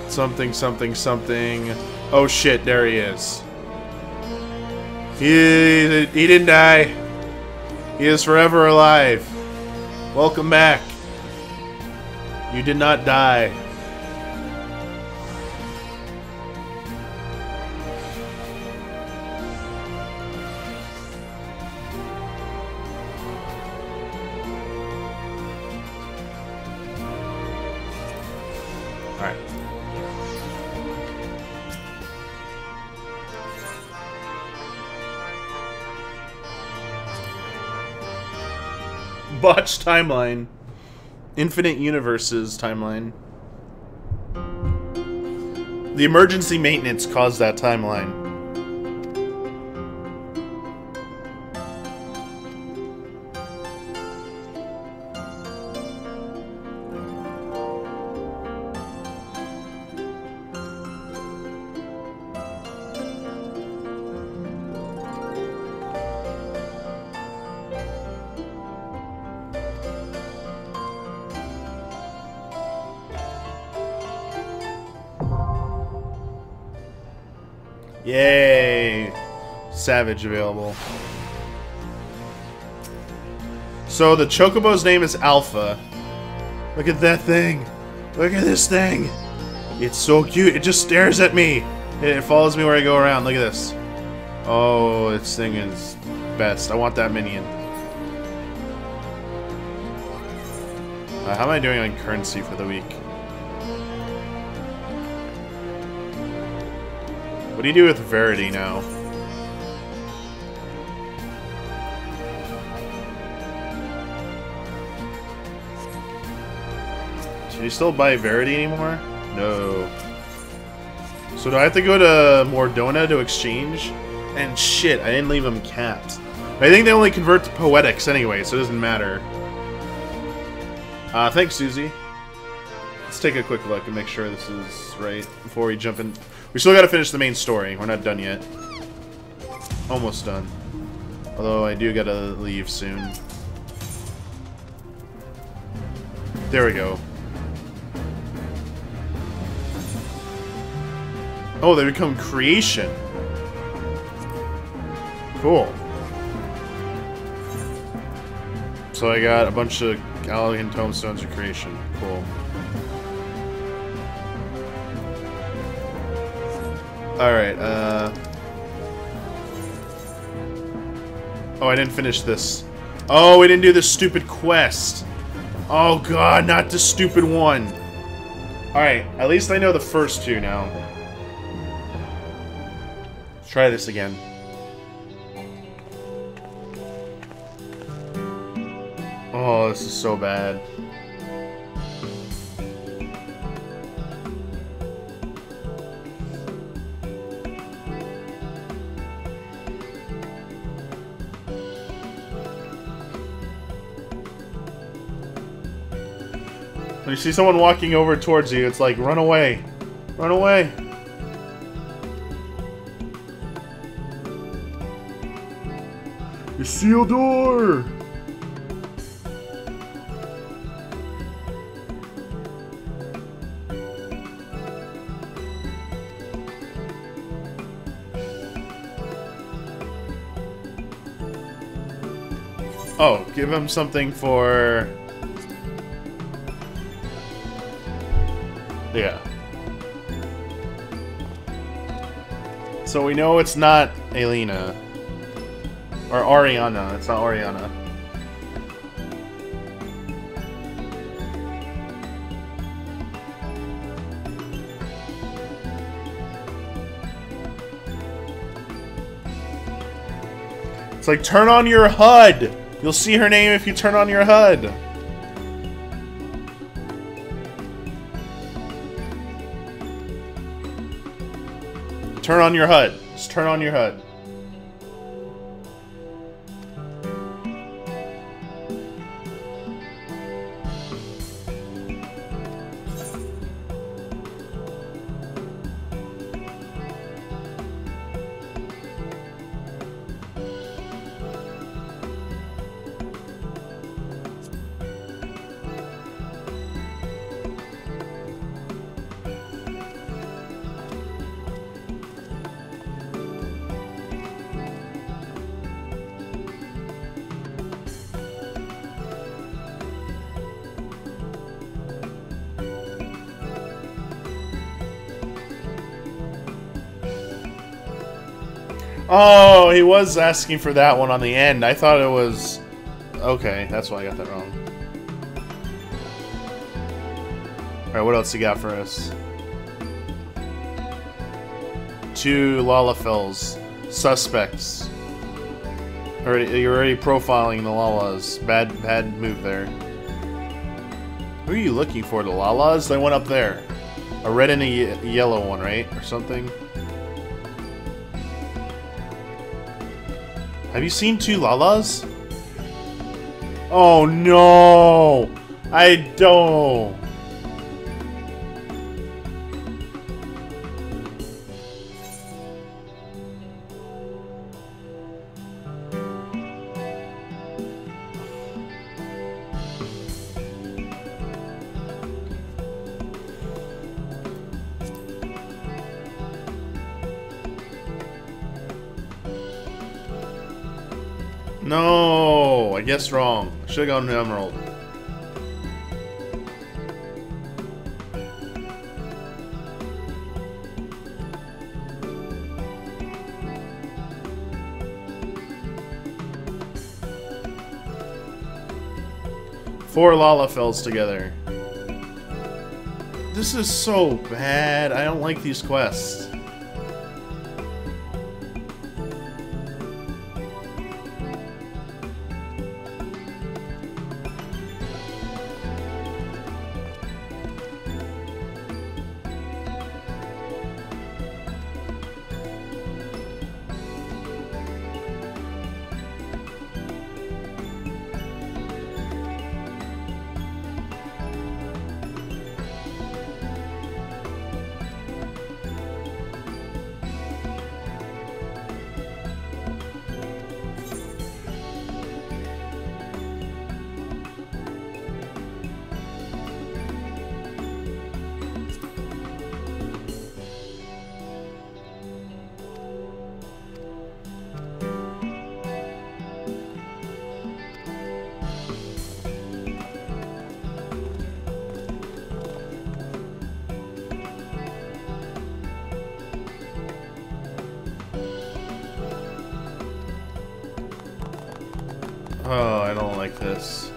S1: something, something, something. Oh shit, there he is. He didn't die. He is forever alive. Welcome back. You did not die. Alright. Botched timeline. Infinite Universes timeline. The emergency maintenance caused that timeline. Yay! Savage available. So the Chocobo's name is Alpha. Look at that thing! Look at this thing! It's so cute. It just stares at me. It follows me where I go around. Look at this. Oh, this thing is best. I want that minion. How am I doing on currency for the week? What do you do with Verity now? Can you still buy Verity anymore? No. So do I have to go to Mordona to exchange? And shit, I didn't leave them capped. I think they only convert to Poetics anyway, so it doesn't matter. Thanks, Susie. Let's take a quick look and make sure this is right before we jump in. We still gotta finish the main story. We're not done yet. Almost done. Although I do gotta leave soon. There we go. Oh, they become creation. Cool. So I got a bunch of elegant tomestones of creation. Cool. Alright, oh, I didn't finish this. Oh, we didn't do this stupid quest. Oh god, not the stupid one. Alright, at least I know the first two now. Let's try this again. Oh, this is so bad. When you see someone walking over towards you, it's like, run away. Run away. You sealed door! Oh, give him something for... Yeah. So we know it's not Elena. Or Ariana. It's not Ariana. It's like, turn on your HUD! You'll see her name if you turn on your HUD. Turn on your HUD. Just turn on your HUD. Oh, he was asking for that one on the end. I thought it was... Okay, that's why I got that wrong. Alright, what else you got for us? 2 Lalafels. Suspects. You're already profiling the Lalas. Bad move there. Who are you looking for? The Lalas? They went up there. A red and a yellow one, right? Or something? Have you seen 2 Lalas? Oh no! I don't. No, I guessed wrong. I should have gone to Emerald. Four Lalafels together. This is so bad. I don't like these quests. Oh, I don't like this.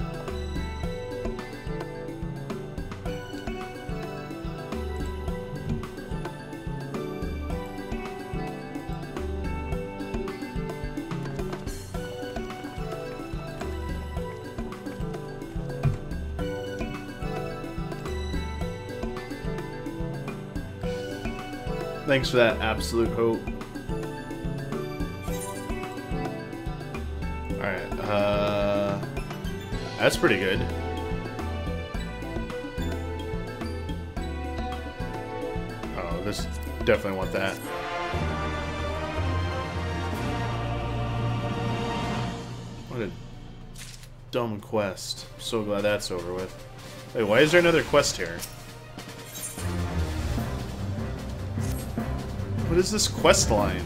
S1: Thanks for that absolute hope. Alright, that's pretty good. Oh, this definitely want that. What a dumb quest. I'm so glad that's over with. Wait, why is there another quest here? What is this quest line?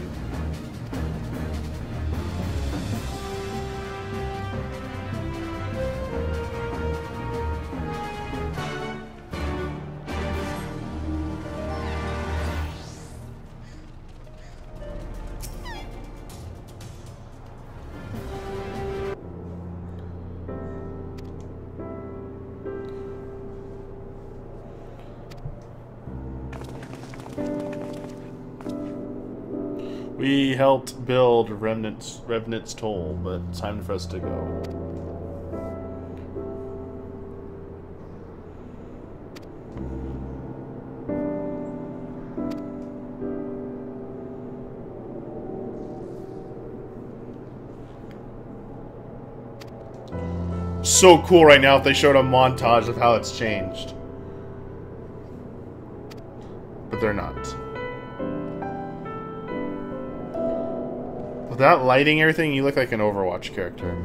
S1: We helped build Revenant's Toll, but it's time for us to go. So cool right now if they showed a montage of how it's changed. But they're not. Without lighting everything, you look like an Overwatch character.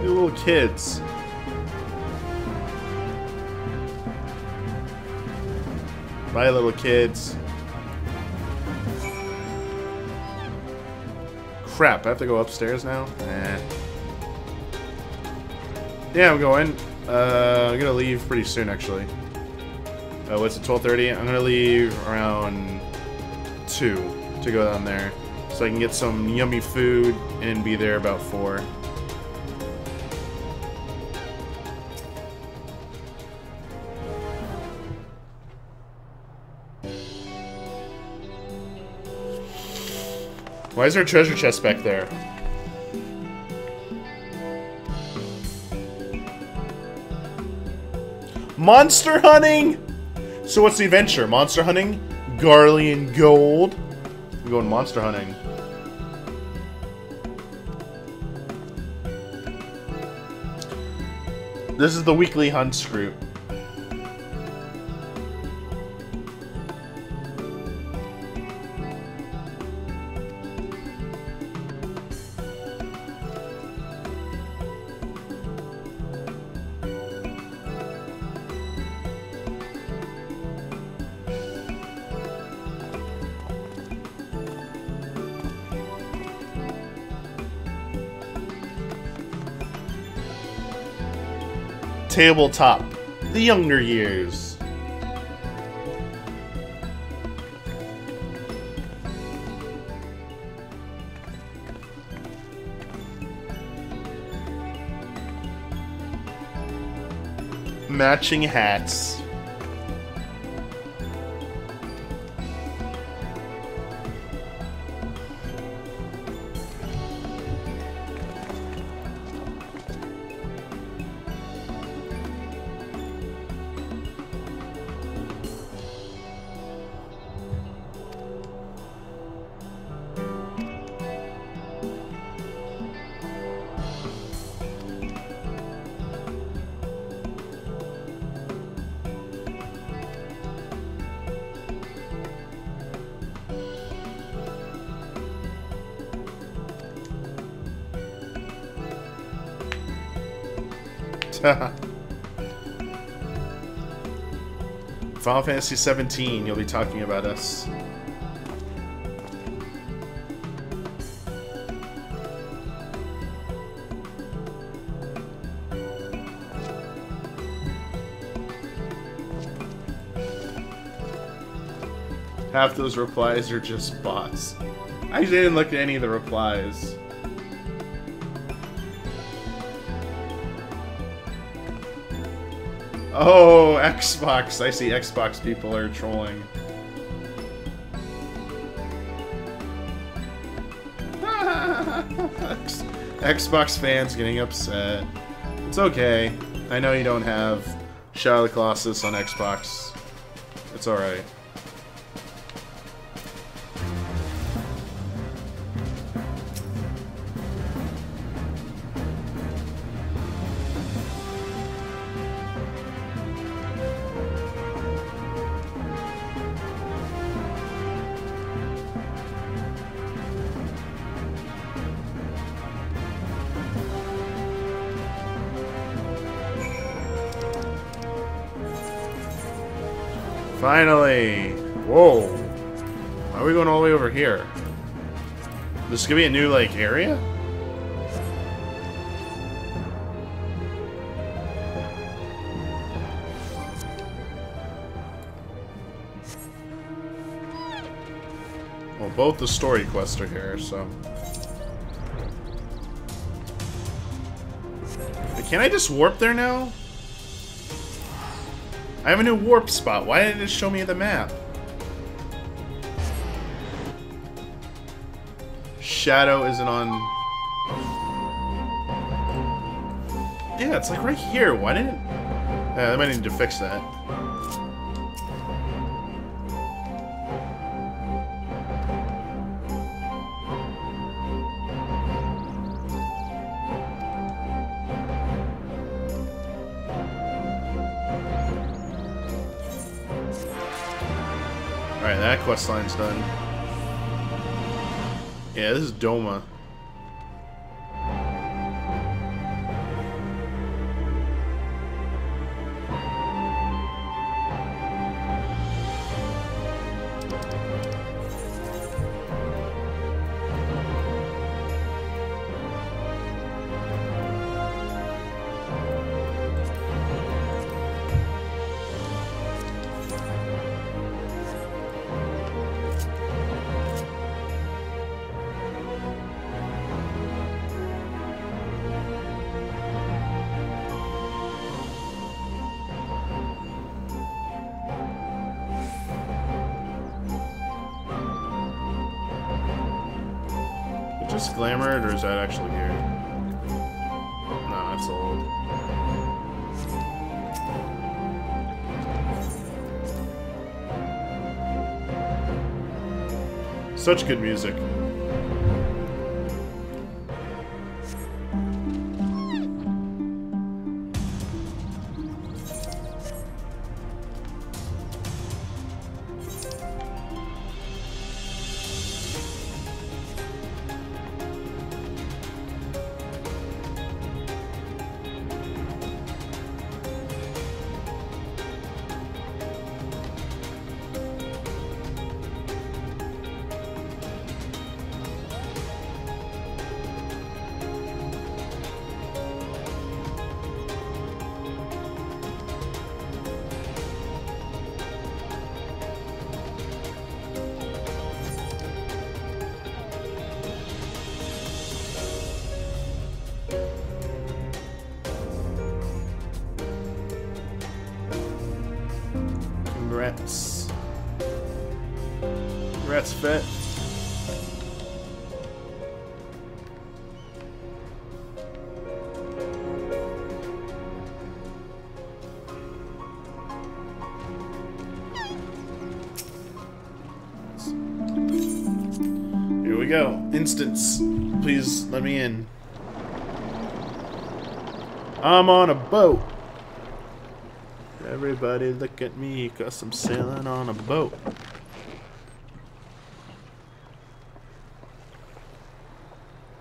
S1: Little kids. Bye, little kids. Crap, I have to go upstairs now? Nah. Yeah, I'm going. I'm gonna leave pretty soon, actually. What's it, 12:30? I'm gonna leave around 2 to go down there. So I can get some yummy food and be there about 4. Why is there a treasure chest back there? Monster hunting! So what's the adventure? Monster hunting? Garlean gold? I'm going monster hunting. This is the weekly hunts group. tabletop. The younger years. Matching hats. Final Fantasy 17, you'll be talking about us. Half those replies are just bots. I didn't look at any of the replies. Oh, Xbox. I see Xbox people are trolling. Xbox fans getting upset. It's okay. I know you don't have Shadow of the Colossus on Xbox. It's alright. Finally! Whoa! Why are we going all the way over here? This is gonna be a new, like, area? Well, both the story quests are here, so... Can I just warp there now? I have a new warp spot. Why didn't it show me the map? Shadow isn't on... Yeah, it's like right here. Why didn't... I might need to fix that. Alright, that quest line's done. Yeah, this is Doma. Just glamored, or is that actually here? No, that's old. Such good music. that's fit. Here we go. Instance. Please let me in. I'm on a boat. Everybody look at me, 'cause I'm sailing on a boat.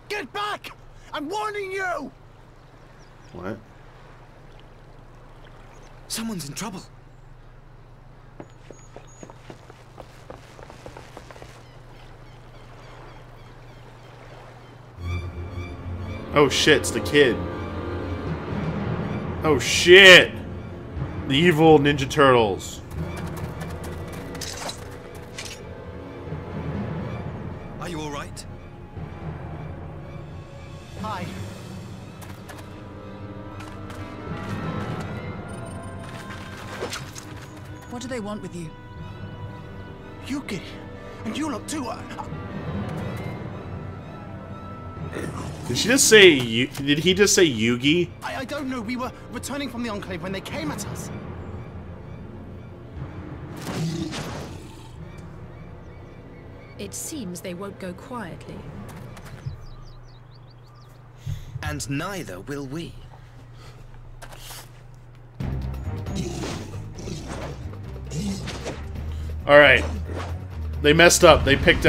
S2: Get back! I'm warning you!
S1: What?
S2: Someone's in trouble.
S1: Oh shit, it's the kid. Oh shit! The evil Ninja Turtles.
S2: Are you alright? Hi.
S3: What do they want with you?
S2: Yuki! And you look too...
S1: Did she just say did he just say Yugi?
S2: I don't know. We were returning from the Enclave when they came at us.
S4: It seems they won't go quietly.
S2: And neither will we.
S1: Alright. They messed up. They picked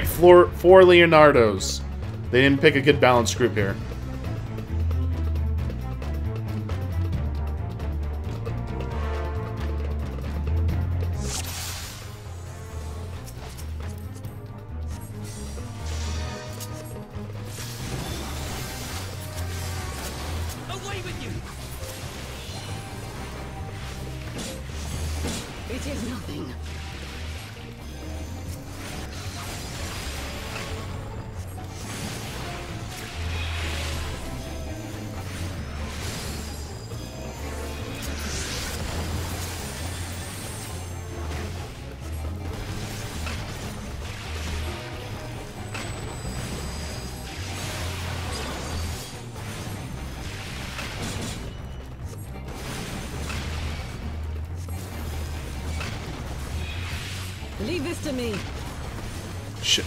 S1: four Leonardos. They didn't pick a good balanced group here.
S2: Away with you!
S3: It is nothing. Leave this to me.
S1: Shit.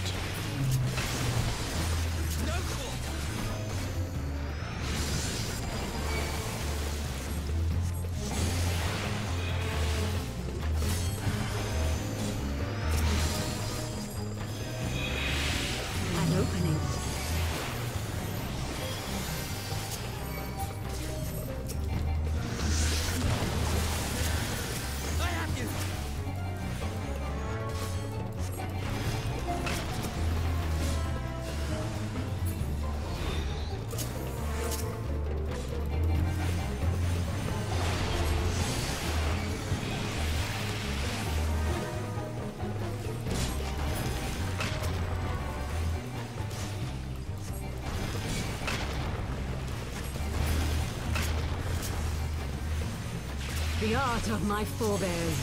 S3: An opening.
S2: I have you!
S3: The art of my forebears.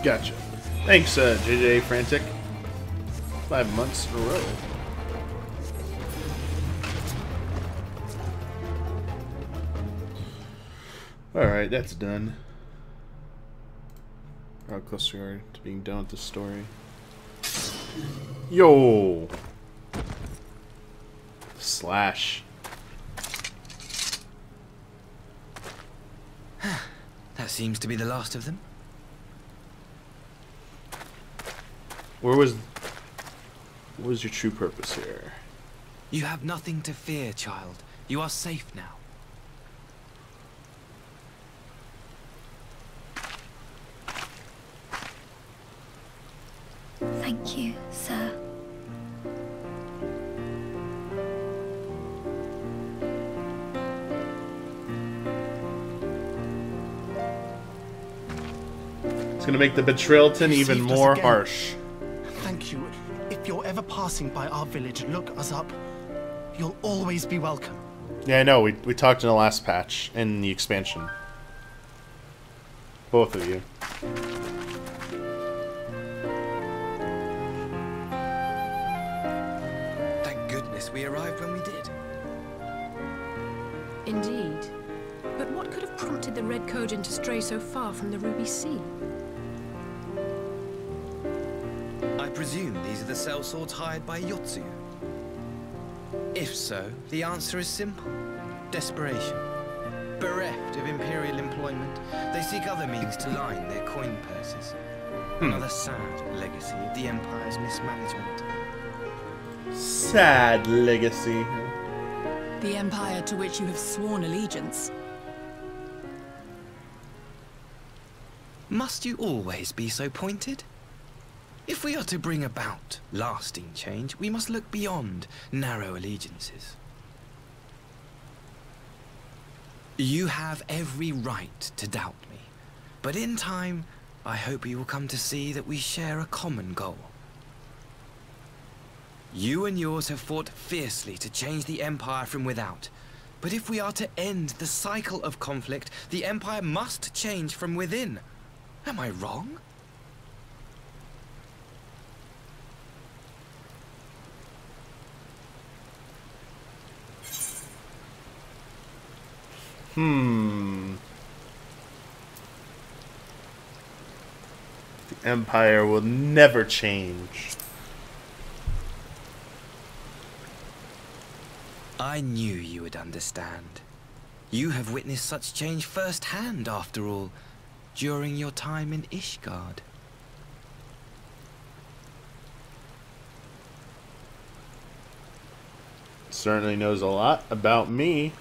S1: Gotcha. Thanks, JJ Frantic. 5 months in a row. Alright, that's done. How close we are to being done with this story. Yo! Slash.
S5: That seems to be the last of them.
S1: What was your true purpose here?
S5: You have nothing to fear, child. You are safe now.
S6: Thank you, sir.
S1: It's gonna make the betrayalton even
S2: Deceived us
S1: more
S2: again.
S1: harsh.
S2: Thank you. If you're ever passing by our village, look us up. You'll always be welcome.
S1: Yeah, I know. We talked in the last patch in the expansion. Both of you.
S5: Thank goodness we arrived when we did.
S4: Indeed. But what could have prompted the Red Kojin to stray so far from the Ruby Sea?
S5: I presume these are the sellswords hired by Eorzean. If so, the answer is simple. Desperation. Bereft of imperial employment, they seek other means to line their coin purses. Another sad legacy of the Empire's mismanagement.
S1: Sad legacy.
S7: The Empire to which you have sworn allegiance.
S5: Must you always be so pointed? If we are to bring about lasting change, we must look beyond narrow allegiances. You have every right to doubt me, but in time, I hope you will come to see that we share a common goal. You and yours have fought fiercely to change the Empire from without, but if we are to end the cycle of conflict, the Empire must change from within. Am I wrong?
S1: The Empire will never change.
S5: I knew you would understand. You have witnessed such change firsthand, after all, during your time in Ishgard.
S1: Certainly knows a lot about me.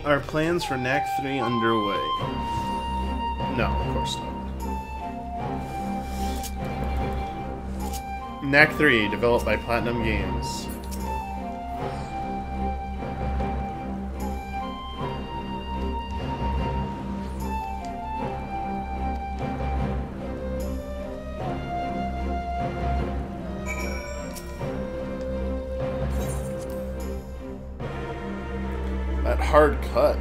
S1: Are plans for NAC 3 underway? No, of course not. NAC 3, developed by Platinum Games. hard cut.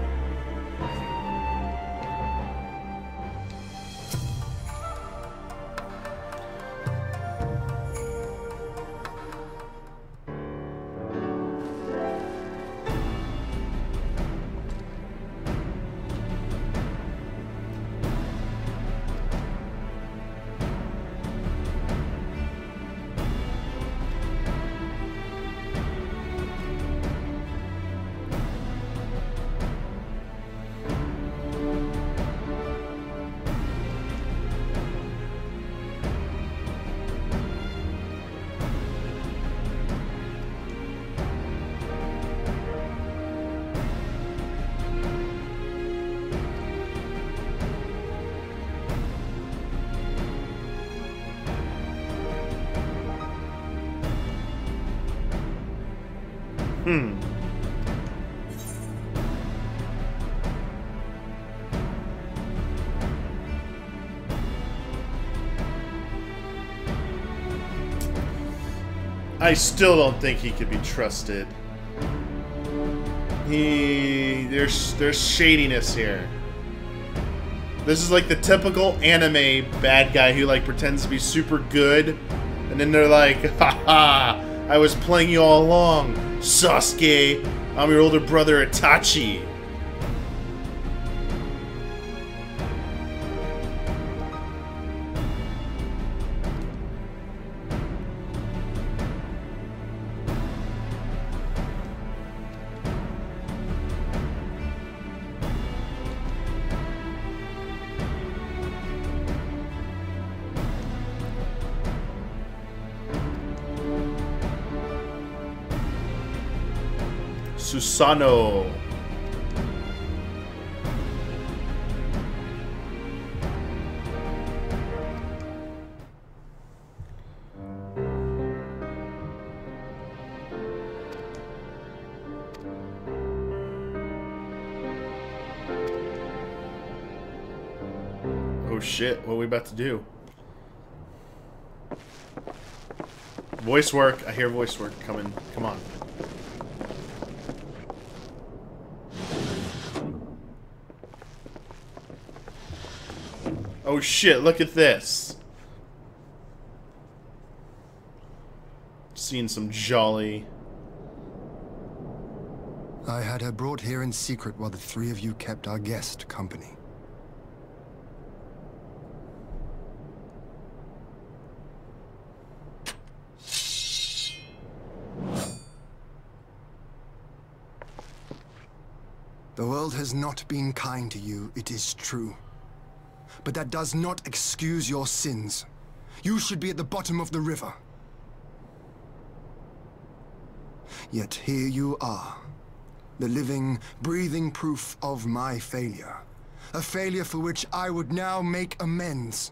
S1: I still don't think he could be trusted. There's shadiness here. This is like the typical anime bad guy who like pretends to be super good, and then they're like, haha, I was playing you all along, Sasuke. I'm your older brother Itachi. Susano. Oh shit, what are we about to do? Voice work. I hear voice work coming. Come on. Oh shit, look at this. Seeing some jolly.
S6: I had her brought here in secret while the three of you kept our guest company. The world has not been kind to you, it is true. But that does not excuse your sins. You should be at the bottom of the river. Yet here you are, the living, breathing proof of my failure. A failure for which I would now make amends.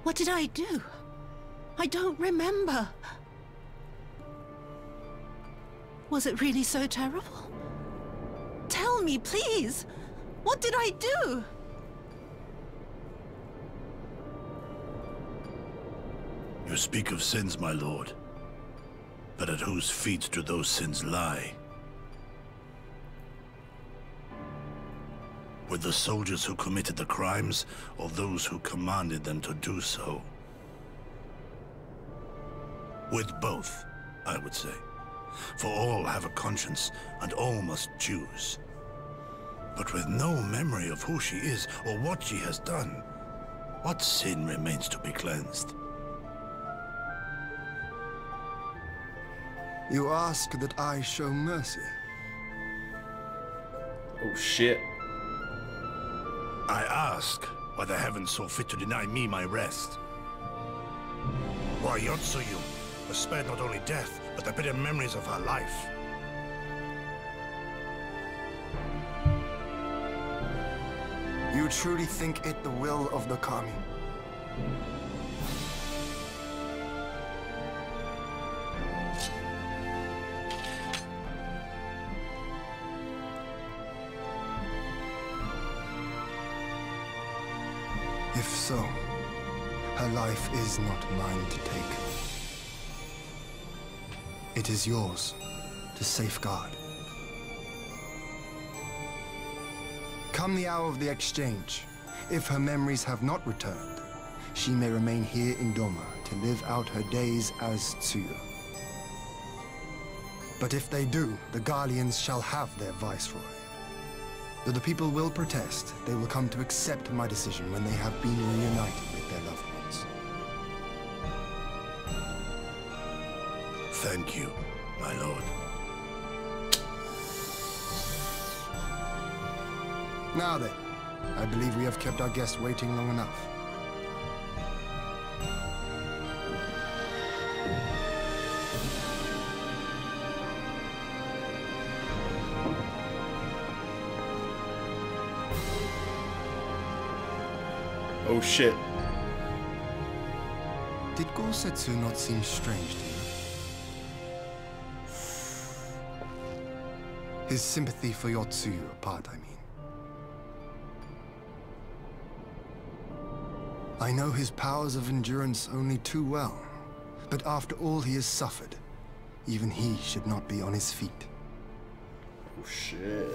S4: What did I do? I don't remember. Was it really so terrible? Tell me, please. What did I do?
S8: You speak of sins, my lord. But at whose feet do those sins lie? With the soldiers who committed the crimes, or those who commanded them to do so? With both, I would say. For all have a conscience, and all must choose. But with no memory of who she is, or what she has done, what sin remains to be cleansed?
S6: You ask that I show mercy.
S1: Oh shit.
S8: I ask why the heavens saw fit to deny me my rest. Why Eorzean has spared not only death, but the bitter memories of her life.
S6: You truly think it the will of the Kami? If so, her life is not mine to take. It is yours to safeguard. Come the hour of the exchange, if her memories have not returned, she may remain here in Doma to live out her days as Tsuyu. But if they do, the Guardians shall have their viceroy. Though the people will protest, they will come to accept my decision when they have been reunited with their loved ones.
S8: Thank you, my lord.
S6: Now then, I believe we have kept our guest waiting long enough.
S1: Oh shit.
S6: Did Gorsetsu not seem strange to you? His sympathy for your Tsuyu apart, I mean. I know his powers of endurance only too well, but after all he has suffered, even he should not be on his feet.
S1: Oh shit.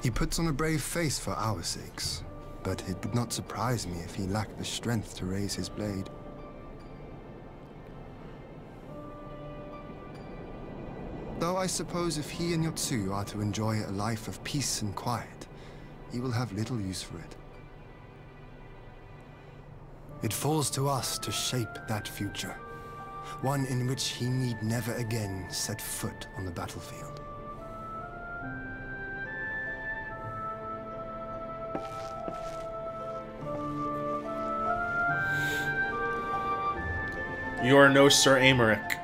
S6: He puts on a brave face for our sakes, but it would not surprise me if he lacked the strength to raise his blade. Though I suppose if he and Yotsu are to enjoy a life of peace and quiet, he will have little use for it. It falls to us to shape that future, one in which he need never again set foot on the battlefield.
S1: You are no Sir Amaric.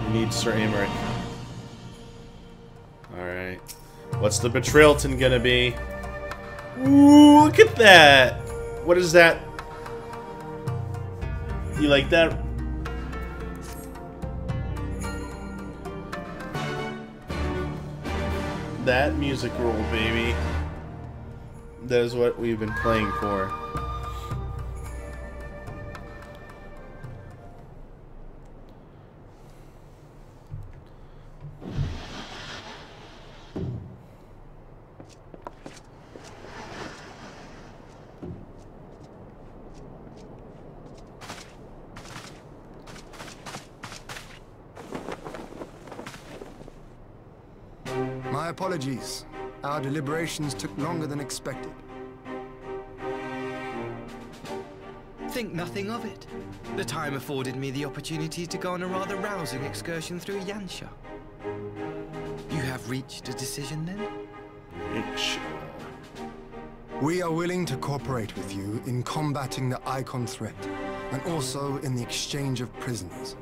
S1: You need Sir Amaric. Alright. What's the betrayalton gonna be? Ooh, look at that! What is that? You like that? That music roll, baby. That is what we've been playing for.
S6: My apologies. Our deliberations took longer than expected.
S5: Think nothing of it. The time afforded me the opportunity to go on a rather rousing excursion through Yansha. You have reached a decision then?
S6: We are willing to cooperate with you in combating the Icon threat, and also in the exchange of prisoners.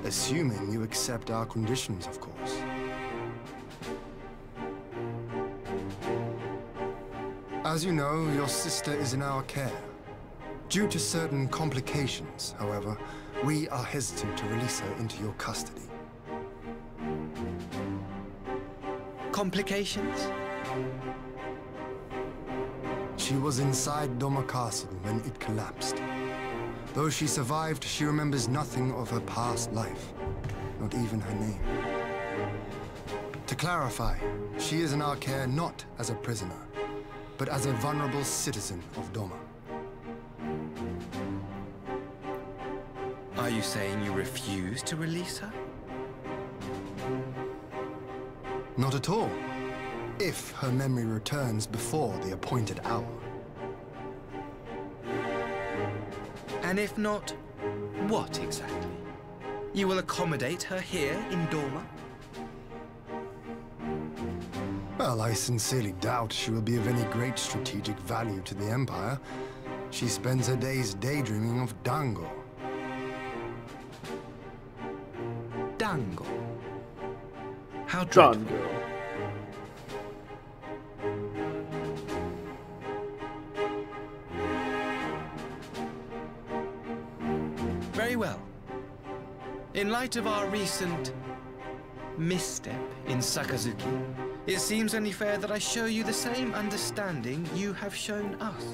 S6: Assuming you accept our conditions, of course. As you know, your sister is in our care. Due to certain complications, however, we are hesitant to release her into your custody.
S5: Complications?
S6: She was inside Doma Castle when it collapsed. Though she survived, she remembers nothing of her past life, not even her name. To clarify, she is in our care not as a prisoner, but as a vulnerable citizen of Doma.
S5: Are you saying you refuse to release her?
S6: Not at all. If her memory returns before the appointed hour.
S5: And if not, what exactly? You will accommodate her here in Doma?
S6: Well, I sincerely doubt she will be of any great strategic value to the Empire. She spends her days daydreaming of Dango.
S5: Dango? How dreadful.
S1: Dango.
S5: Very well. In light of our recent misstep in Sakazuki, it seems only fair that I show you the same understanding you have shown us.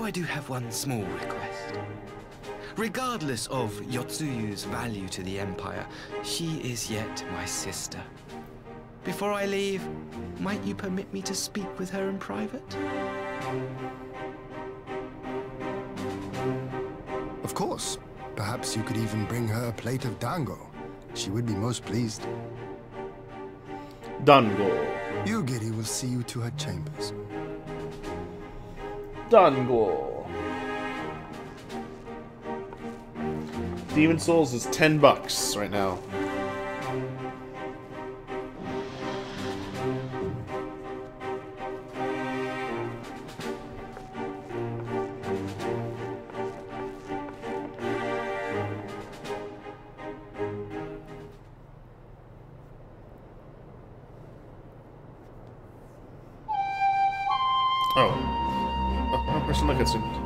S5: I do have one small request. Regardless of Yotsuyu's value to the Empire, she is yet my sister. Before I leave, might you permit me to speak with her in private?
S6: Of course. Perhaps you could even bring her a plate of dango. She would be most pleased.
S1: Dango.
S6: Yugiri will see you to her chambers.
S1: Dango. Demon Souls is $10 right now. Where's the cutscene?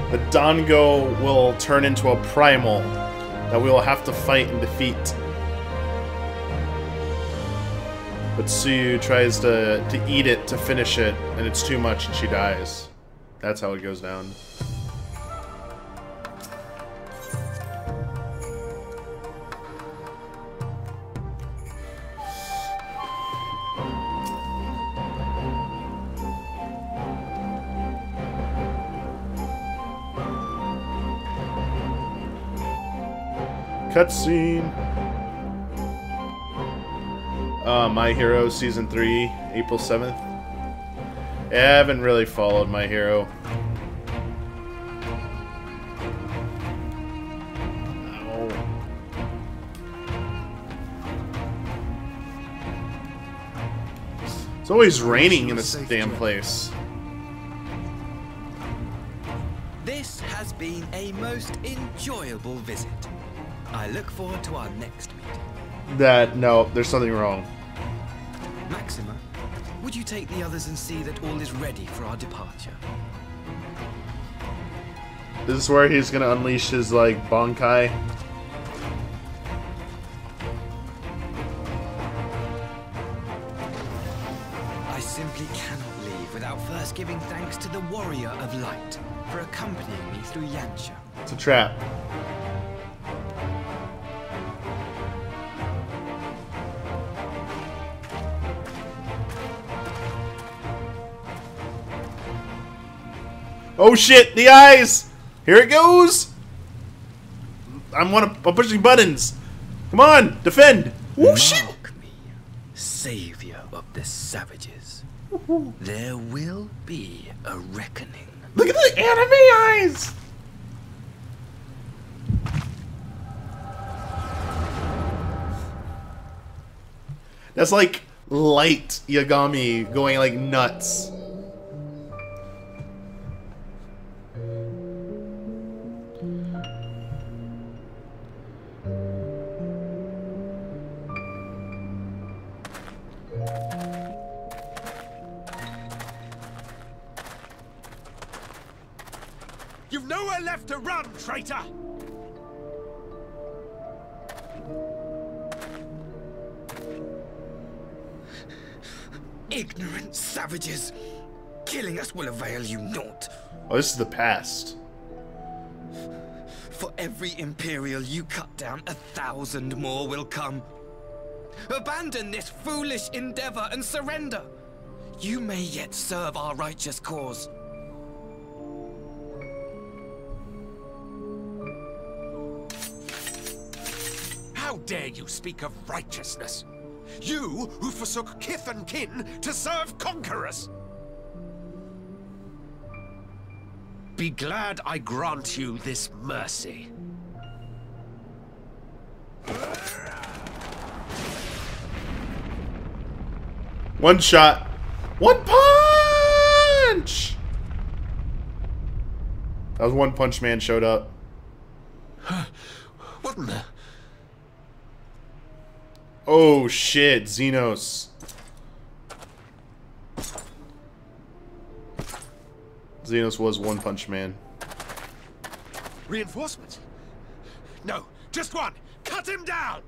S1: The Dango will turn into a primal that we will have to fight and defeat. But Tsuyu tries to eat it to finish it, and it's too much and she dies. That's how it goes down. Cutscene. My Hero Season 3, April 7th. I haven't really followed My Hero. Ow. It's always raining in this damn place.
S5: This has been a most enjoyable visit. I look forward to our next meeting.
S1: No, there's something wrong.
S5: Maxima, would you take the others and see that all is ready for our departure?
S1: This is where he's gonna unleash his, like, Bankai.
S5: I simply cannot leave without first giving thanks to the Warrior of Light for accompanying me through Yansha.
S1: It's a trap. Oh shit, the eyes! Here it goes! I'm pushing buttons. Come on, defend! Oh shit!
S5: Mark me, savior of the savages. There will be a reckoning.
S1: Look at the anime eyes! That's like light Yagami going like nuts.
S9: left to run, traitor!
S5: Ignorant savages! Killing us will avail you naught.
S1: Oh, this is the past.
S5: For every Imperial you cut down, 1,000 more will come. Abandon this foolish endeavor and surrender. You may yet serve our righteous cause.
S9: How dare you speak of righteousness? You who forsook kith and kin to serve conquerors! Be glad I grant you this mercy.
S1: One shot. One punch! That was One Punch Man showed up.
S9: What in the...
S1: Oh shit, Xenos. Xenos was One Punch Man.
S9: Reinforcements? No, just one! Cut him down!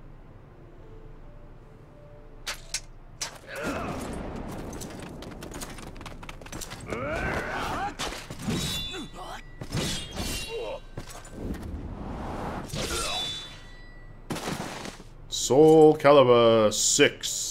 S1: Soul Calibur 6.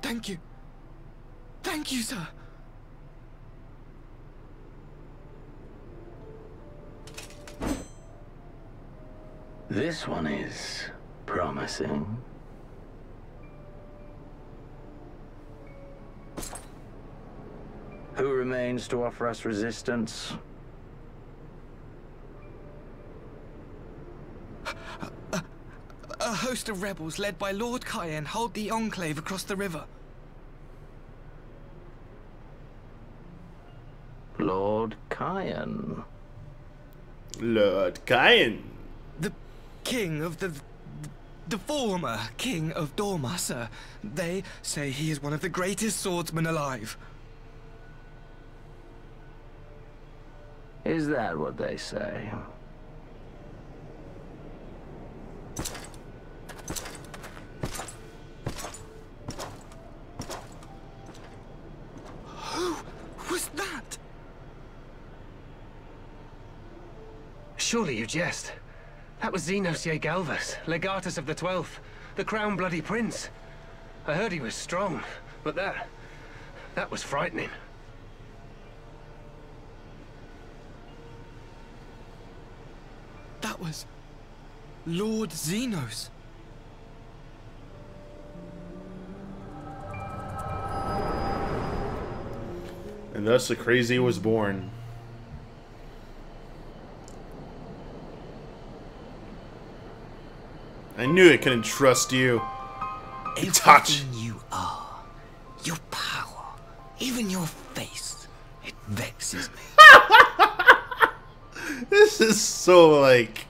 S5: Thank you. Thank you, sir.
S10: This one is promising. Who remains to offer us resistance?
S5: A host of rebels led by Lord Cayenne hold the Enclave across the river.
S10: Lord Cayenne.
S1: Lord Cayenne.
S5: The king of the former king of Dorma, sir. They say he is one of the greatest swordsmen alive.
S10: Is that what they say?
S5: Who was that?
S11: Surely you jest. That was Xenos Galvus, Legatus of the 12th, the Crown Bloody Prince. I heard he was strong, but that was frightening.
S5: That was Lord Xenos.
S1: And thus the crazy was born. I knew I couldn't trust you. Touch.
S5: Everything you are, your power, even your face, it vexes me.
S1: This is so like,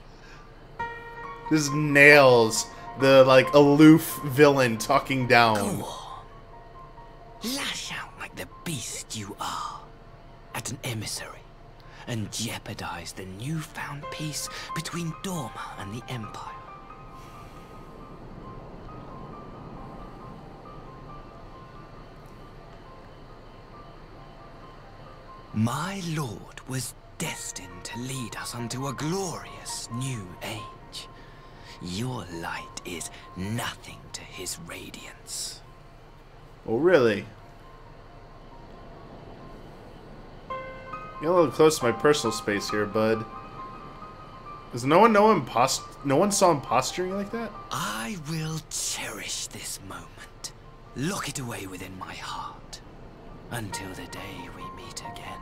S1: this nails the like aloof villain talking down.
S5: Go on. Lash out like the beast you are at an emissary and jeopardize the newfound peace between Dorma and the Empire. My lord was destined to lead us unto a glorious new age. Your light is nothing to his radiance.
S1: Oh, really? You're a little close to my personal space here, bud. Does no one saw him posturing like that?
S5: I will cherish this moment. Lock it away within my heart until the day we meet again.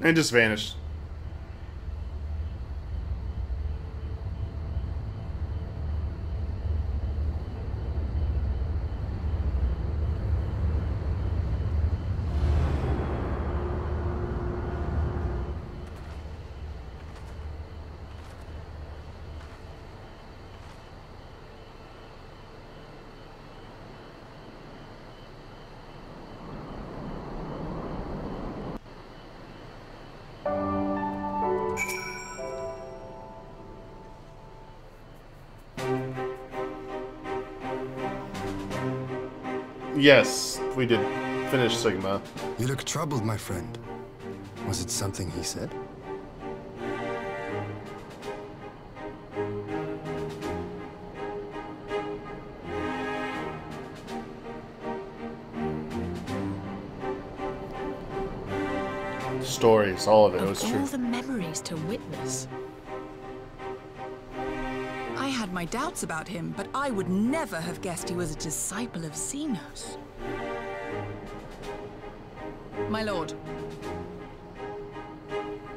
S1: And just vanished. Yes, we did finish Sigma.
S6: You look troubled, my friend. Was it something he said?
S1: Stories, all of it was
S7: Of
S1: true.
S7: all the memories to witness. I had my doubts about him, but I would never have guessed he was a disciple of Xenos. My lord.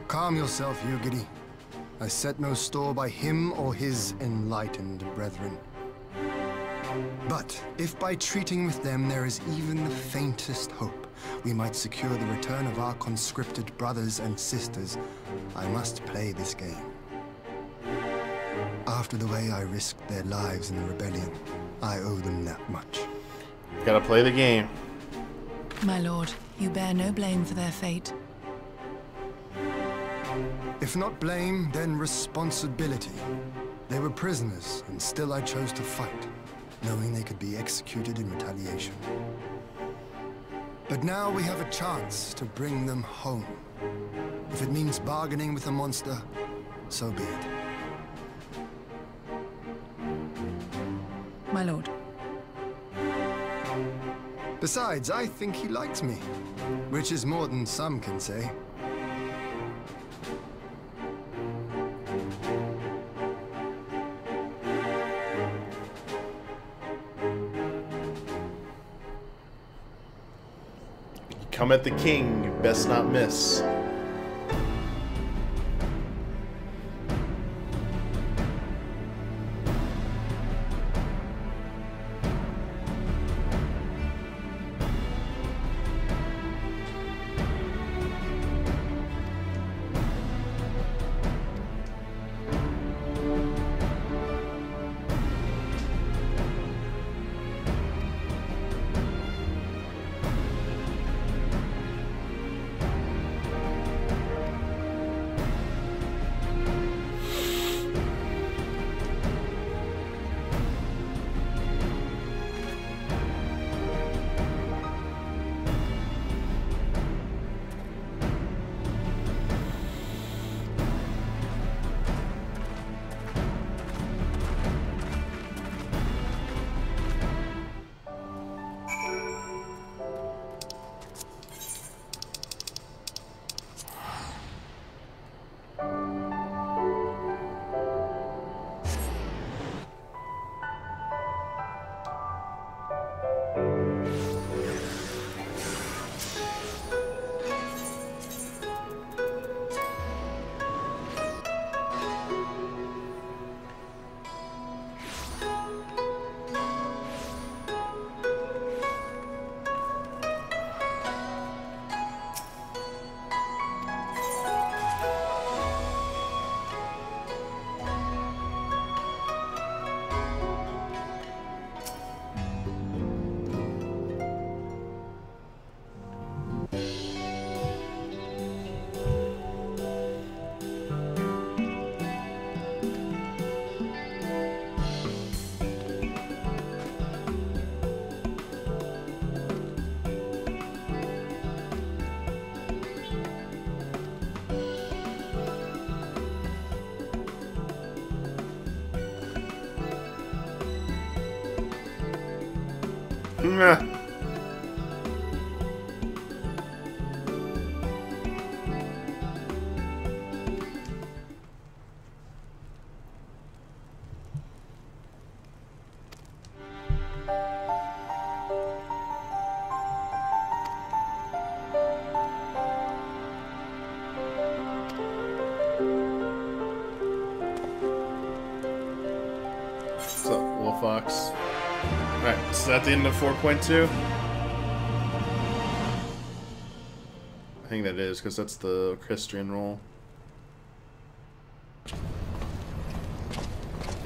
S6: Calm yourself, Eorzean. I set no store by him or his enlightened brethren. But if by treating with them there is even the faintest hope, we might secure the return of our conscripted brothers and sisters, I must play this game. After the way I risked their lives in the rebellion, I owe them that much.
S1: Gotta play the game.
S7: My lord, you bear no blame for their fate.
S6: If not blame, then responsibility. They were prisoners, and still I chose to fight, knowing they could be executed in retaliation. But now we have a chance to bring them home. If it means bargaining with the monster, so be it.
S7: My lord.
S6: Besides, I think he likes me, which is more than some can say.
S1: Come at the king, you best not miss. Fox. Alright, so at the end of 4.2? I think that is, because that's the Christian roll.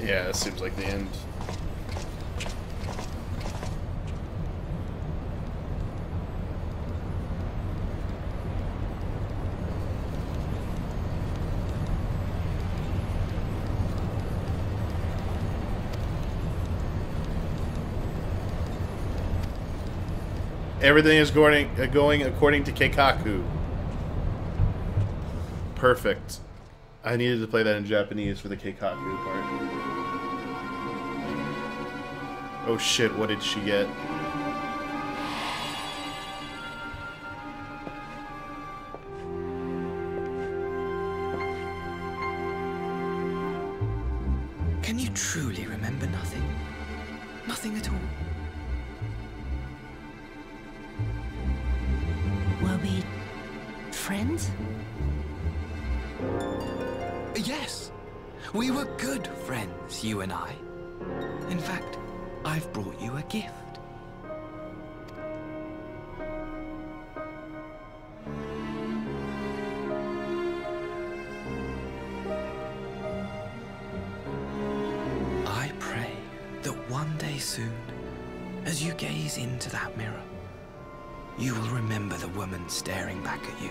S1: Yeah, it seems like the end. Everything is going according to Keikaku. Perfect. I needed to play that in Japanese for the Keikaku part. Oh shit, what did she get?
S5: Can you truly remember nothing? Nothing at all?
S4: Were we friends?
S5: Yes. We were good friends, you and I. In fact, I've brought you a gift. I pray that one day soon, as you gaze into that mirror, you will remember the woman staring back at you.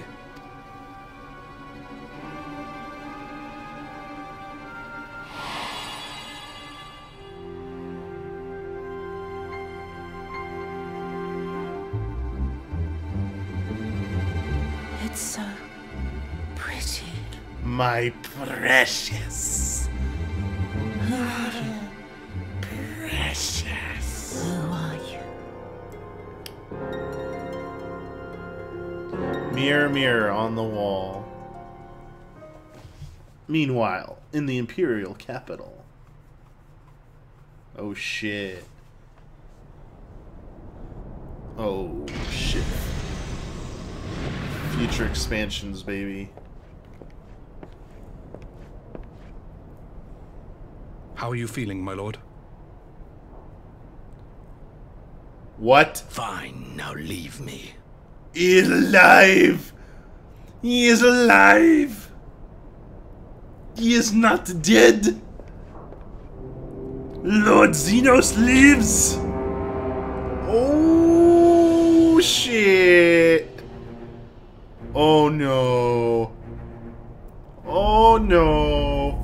S4: It's so pretty.
S1: My precious.
S4: Who are you?
S1: Precious.
S4: Who are you?
S1: Mirror, mirror on the wall. Meanwhile, in the Imperial capital. Oh shit. Oh shit. Future expansions, baby.
S12: How are you feeling, my lord?
S1: What?
S5: Fine, now leave me.
S1: He is alive! He is alive! He is not dead! Lord Xenos lives! Oh shit! Oh no! Oh no!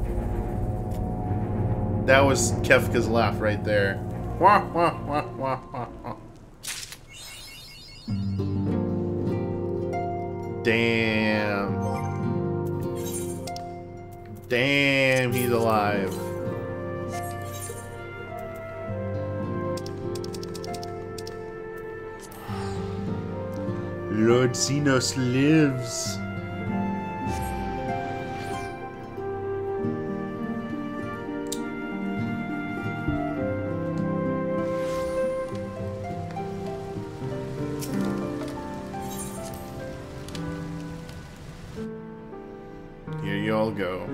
S1: That was Kefka's laugh right there. Wah, wah, wah, wah, wah, wah. Damn. Damn, he's alive. Lord Xenos lives. Here you all go.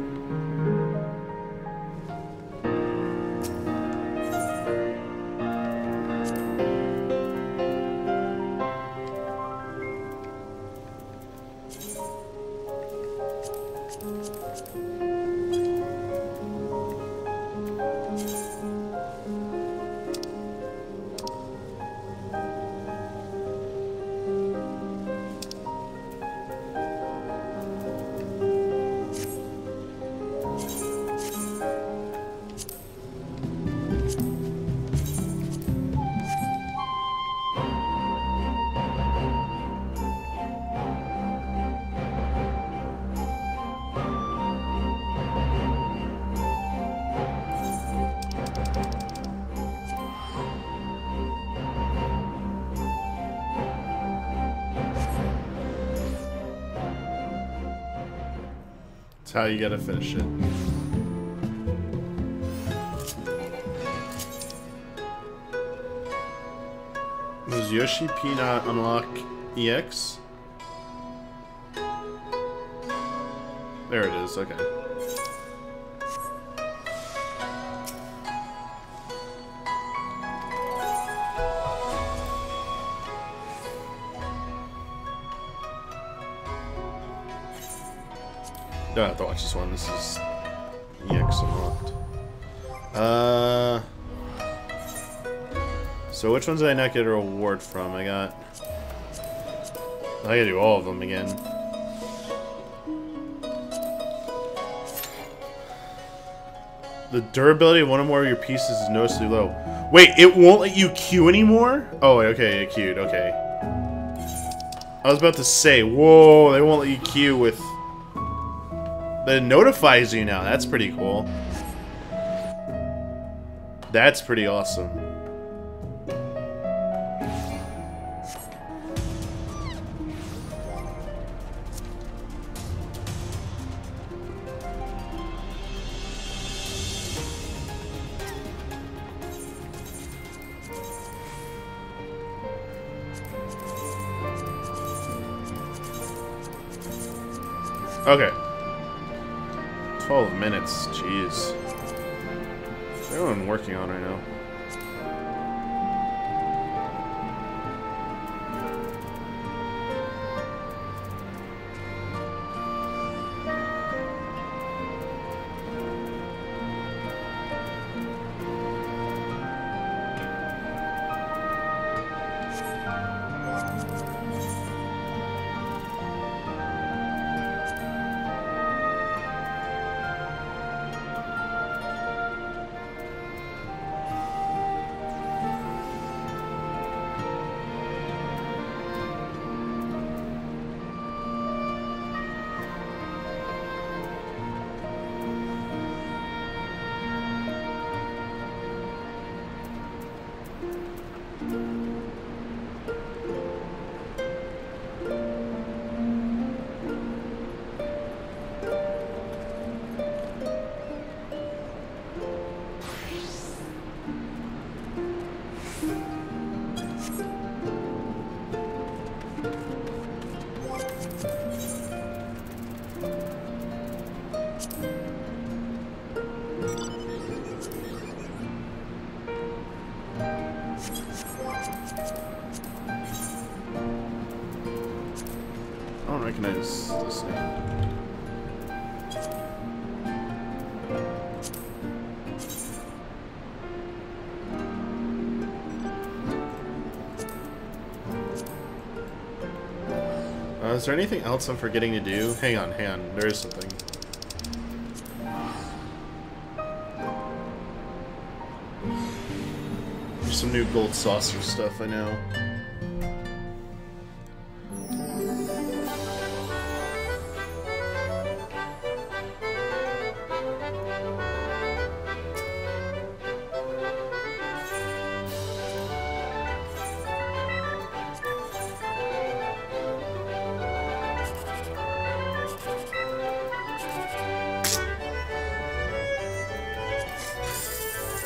S1: how you gotta finish it. Does Yoshi P not unlock EX? There it is, okay. Don't have to watch this one, this is EX unlocked. So which ones did I not get a reward from? I gotta do all of them again. The durability of one or more of your pieces is noticeably low. Wait, it won't let you queue anymore? Oh, okay, it queued, okay. I was about to say, whoa, they won't let you queue with... That notifies you now. That's pretty cool. That's pretty awesome. Okay. 12 minutes, jeez. What's everyone working on right now? I don't recognize this name. Is there anything else I'm forgetting to do? Hang on, there is something. There's some new gold saucer stuff, I know.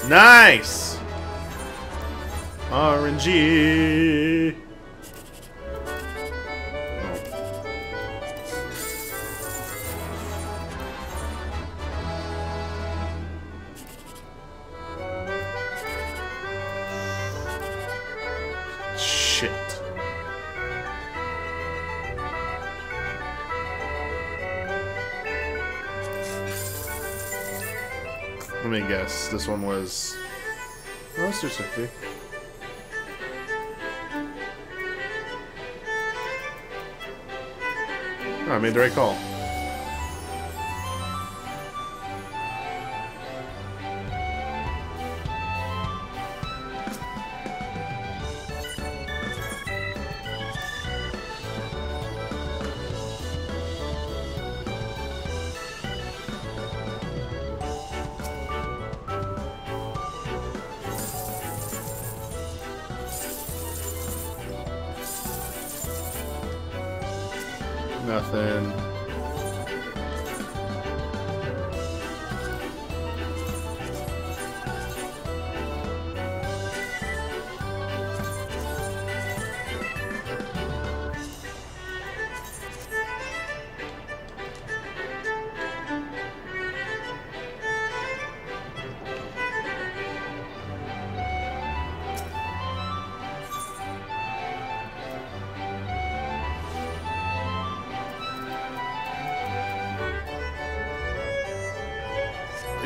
S1: Nice! RNG! Shit. Let me guess, this one was... Roaster 50. Oh, I made the right call. Nothing.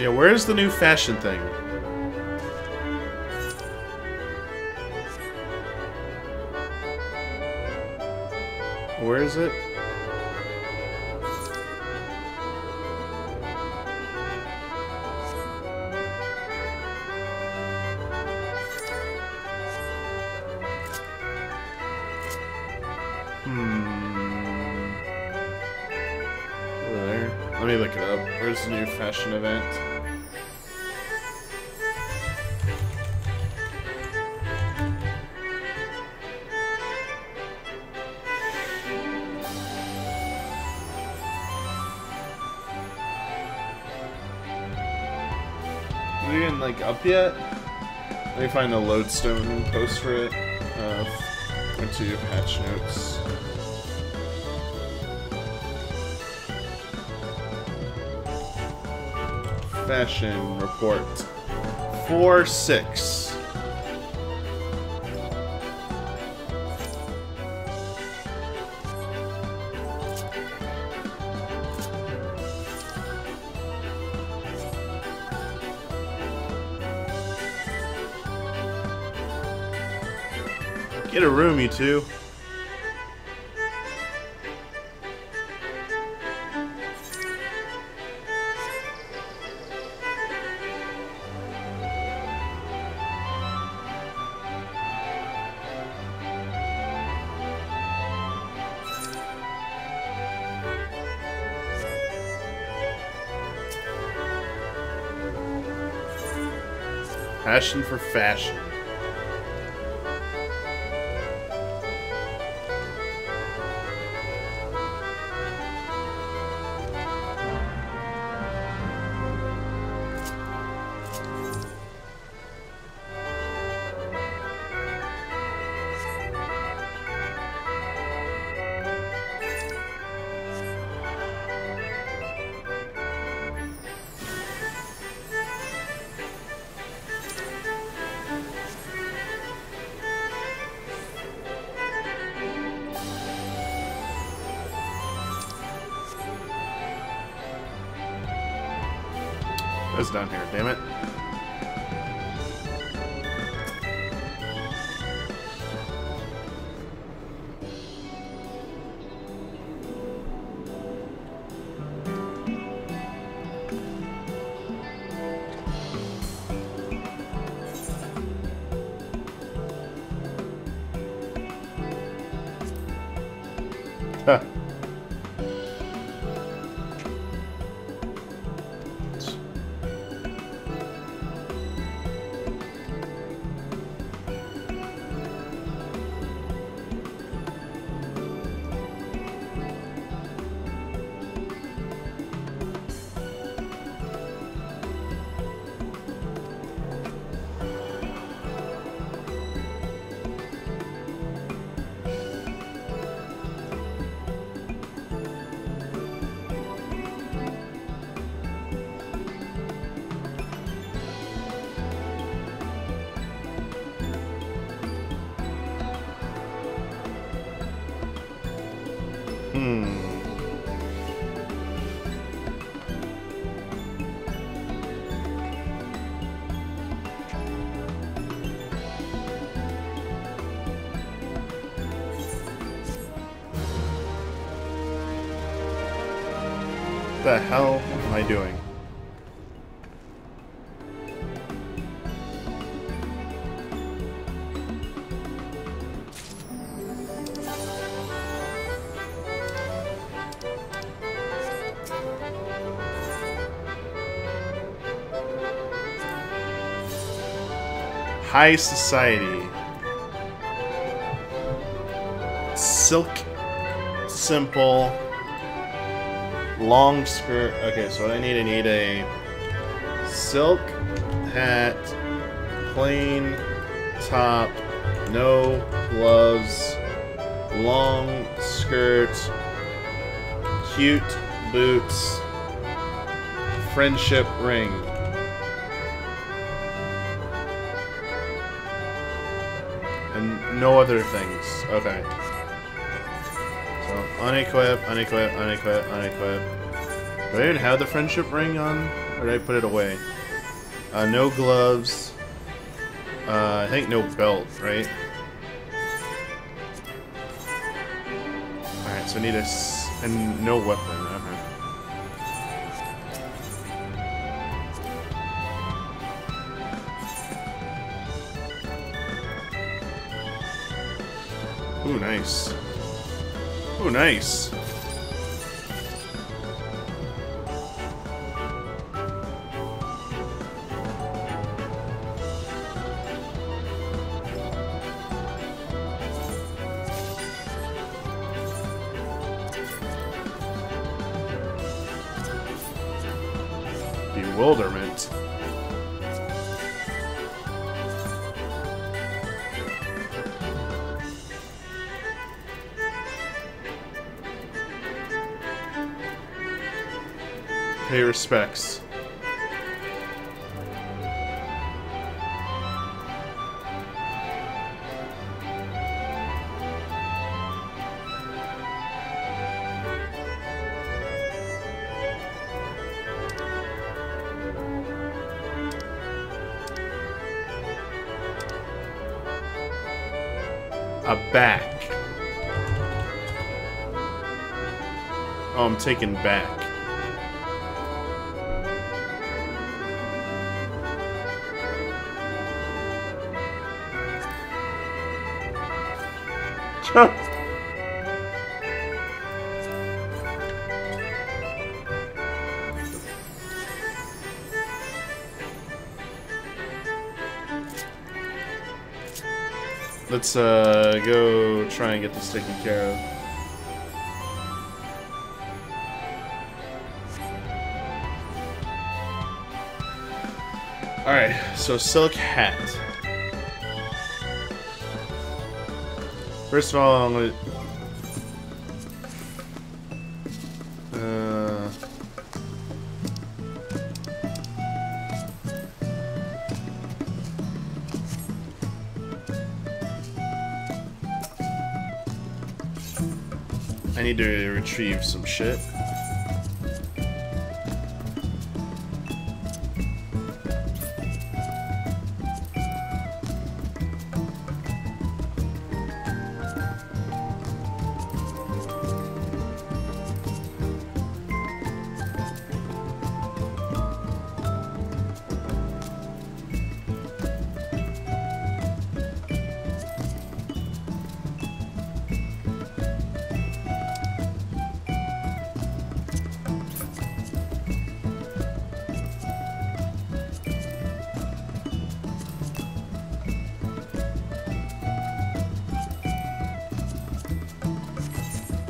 S1: Yeah, where's the new fashion thing? Where is it? Over there. Let me look it up. Where's the new fashion event? Is it even like up yet? Let me find a lodestone post for it. Went to patch notes. Fashion report 4/6. Get a room, you two. Passion for fashion. It's down here, damn it. Huh. What the hell am I doing? High society. Silk, simple, long skirt. Okay, so what I need a silk hat, plain top, no gloves, long skirt, cute boots, friendship ring. And no other things. Okay. So, unequip, unequip, unequip, unequip. Do I even have the friendship ring on Or did I put it away? No gloves. I think no belt, right? Alright, so I need and no weapon. Okay. Ooh, nice. Ooh, nice. Bewilderment. Pay respects. Back. Oh, I'm taken back. Let's go try and get this taken care of. Alright, so silk hat. First of all, I'm gonna... I need to retrieve some shit.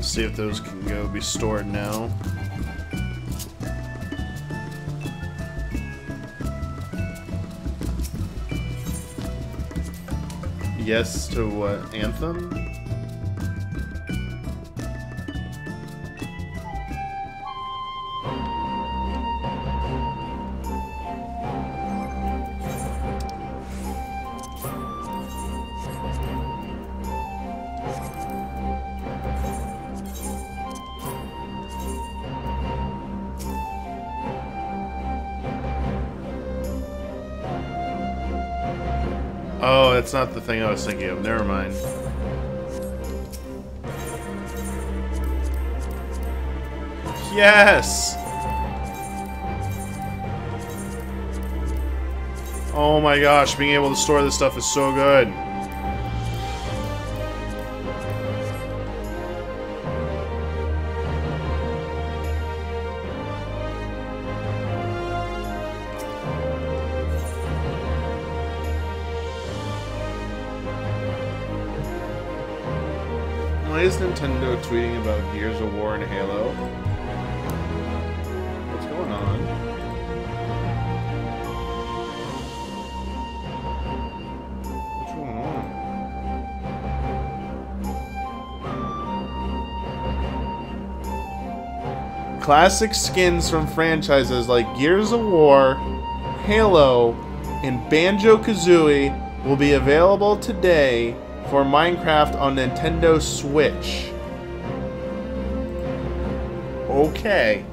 S1: See if those can go be stored now. Yes to what? Anthem? Oh, that's not the thing I was thinking of. Never mind. Yes! Oh my gosh, being able to store this stuff is so good. Why is Nintendo tweeting about Gears of War and Halo? What's going on? What's going on? Classic skins from franchises like Gears of War, Halo, and Banjo-Kazooie will be available today for Minecraft on Nintendo Switch. Okay.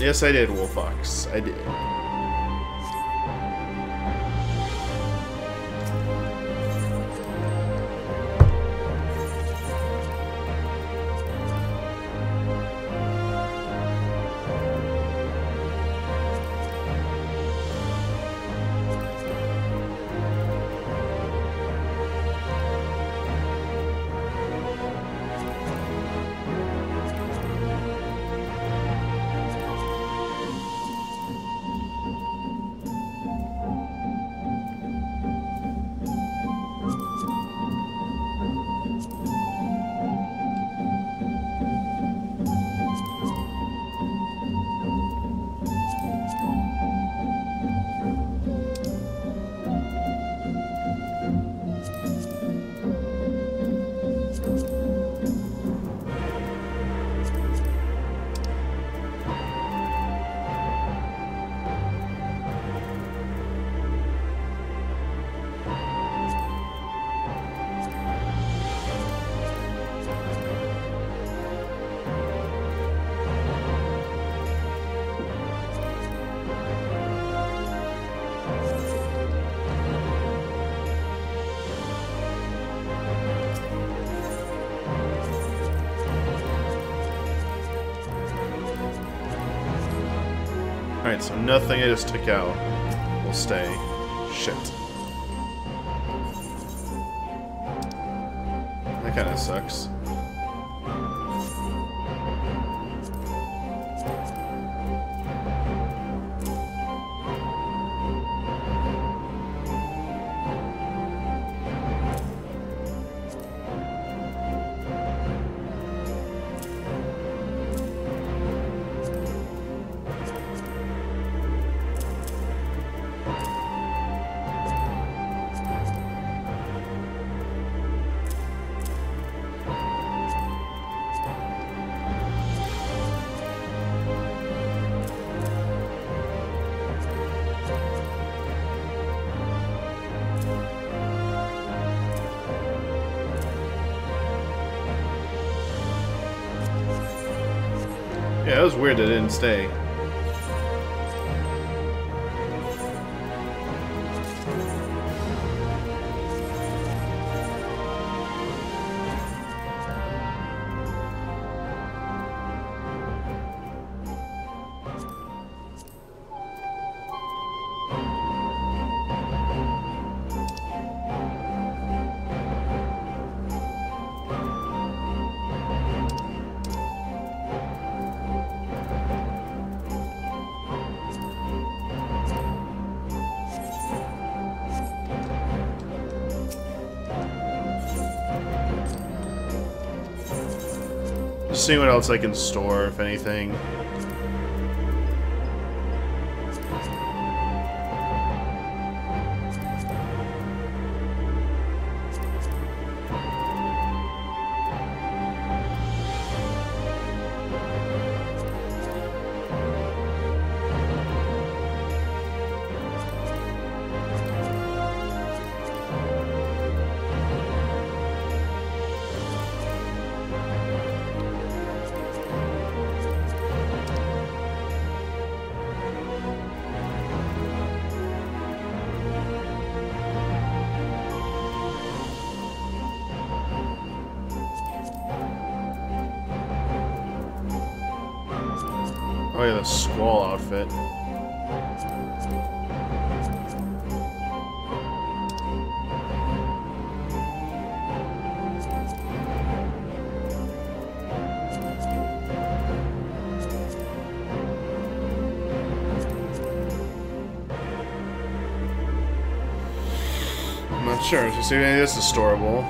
S1: Yes, I did, Wolfox. I did. Alright, so nothing I just took out will stay. Shit. That kinda sucks. Yeah, it was weird that it didn't stay. Just seeing what else I can store, if anything. Oh yeah, the squall outfit. I'm not sure. So see, maybe this is storable.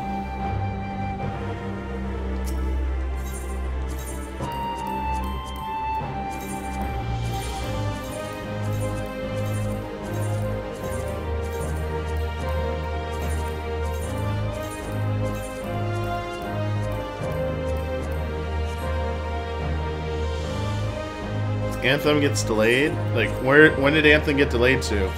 S1: Anthem gets delayed? Like, when did Anthem get delayed to?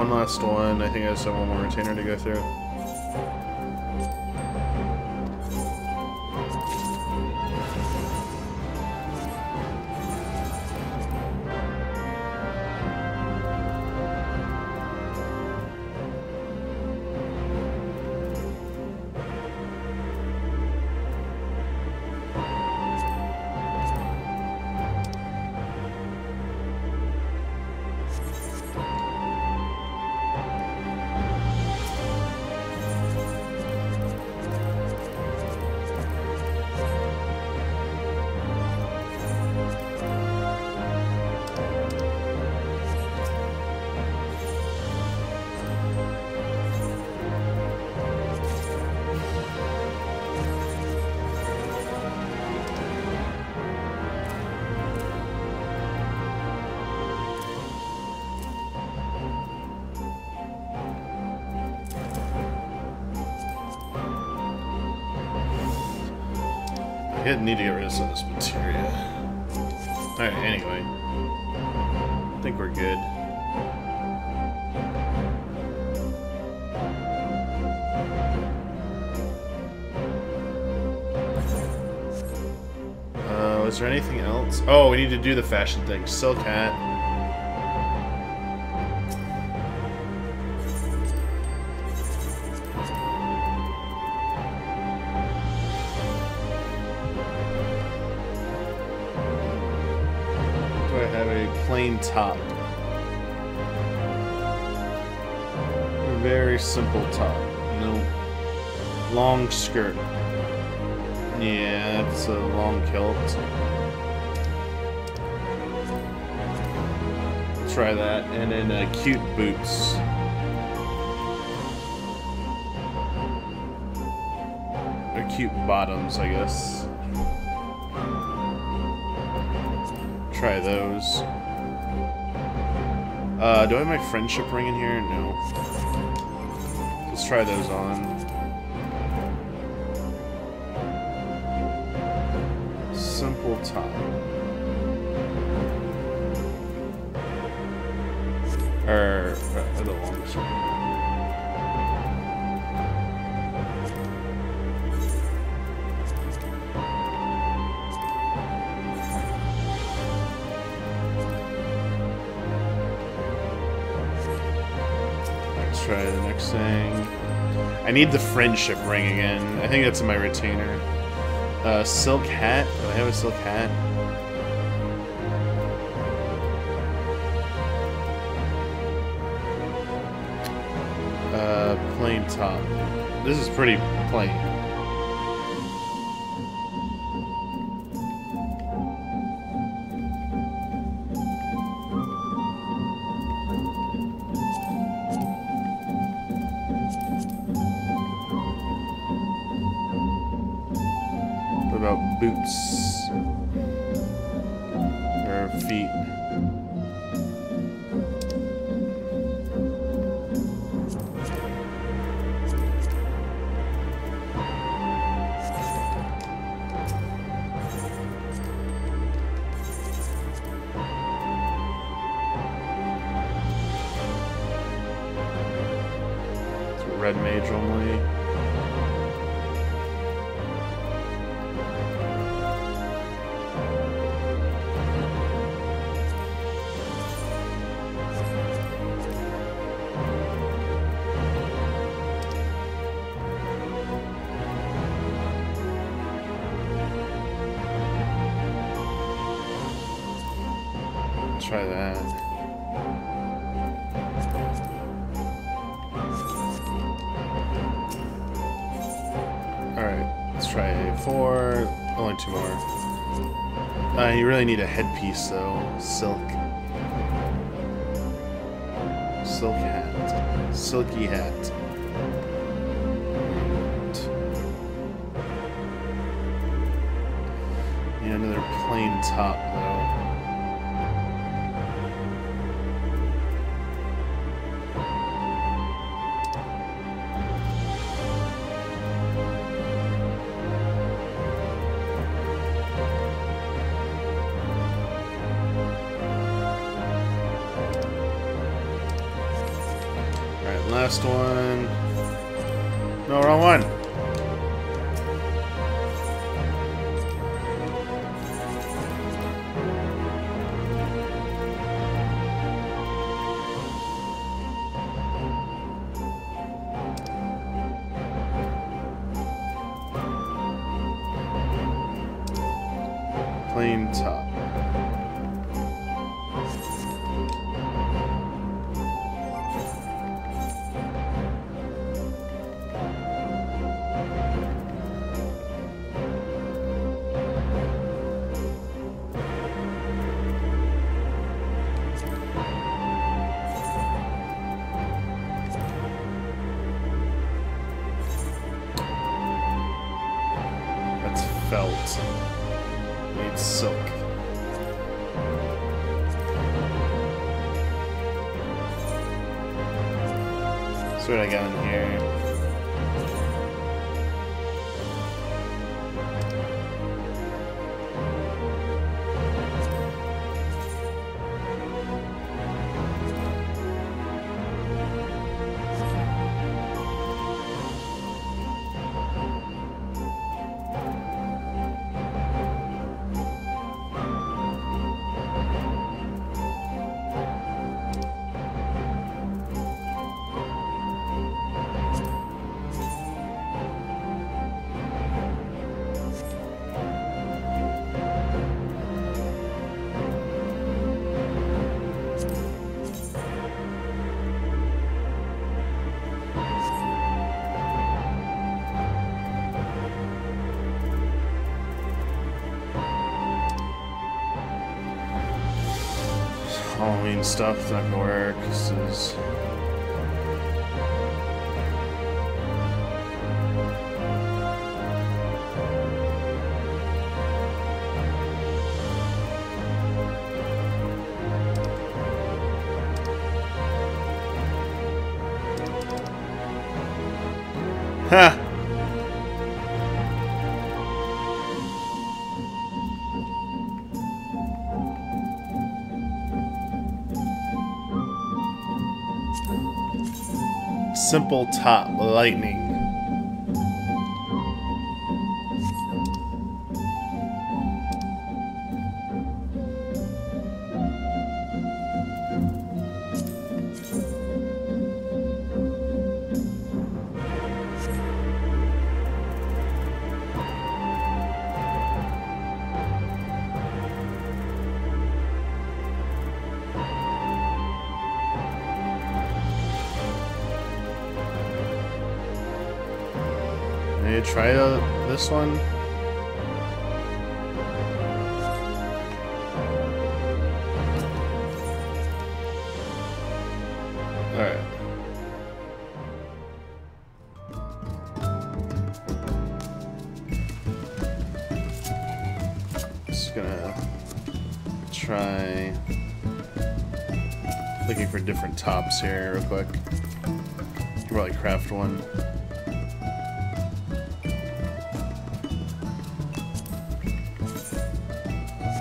S1: one last one. I think I just have one more retainer to go through. I need to get rid of some of this materia. Alright, anyway. I think we're good. Is there anything else? Oh, we need to do the fashion thing. Silk hat. Plain top. Very simple top. No long skirt. Yeah, that's a long kilt. Try that. And then cute boots. Or cute bottoms, I guess. Try those. Do I have my friendship ring in here? No. Let's try those on. Simple top. Or the long skirt. Try the next thing. I need the friendship ring again. I think that's in my retainer. Silk hat. Do I have a silk hat? Plain top. This is pretty plain. Boots or feet. It's a red mage only. Try that. Alright, let's try A4. Only two more. You really need a headpiece though. Silk. Silk hat. Silky hat. And another plain top though. last one. No, wrong one. Plain top. That's felt. Needs silk. So what I got in here? Halloween stuff, not gonna work. This is... Ha! Simple top, lightning. Maybe try this one. Alright. Just gonna try looking for different tops here real quick. Can probably craft one.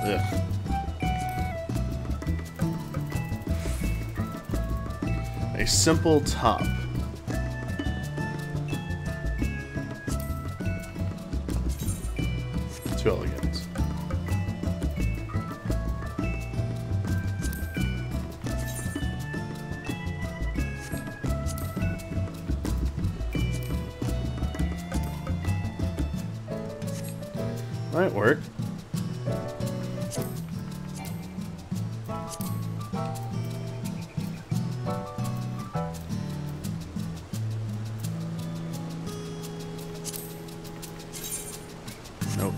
S1: Ugh. A simple top. Too elegant. Might work. Nope.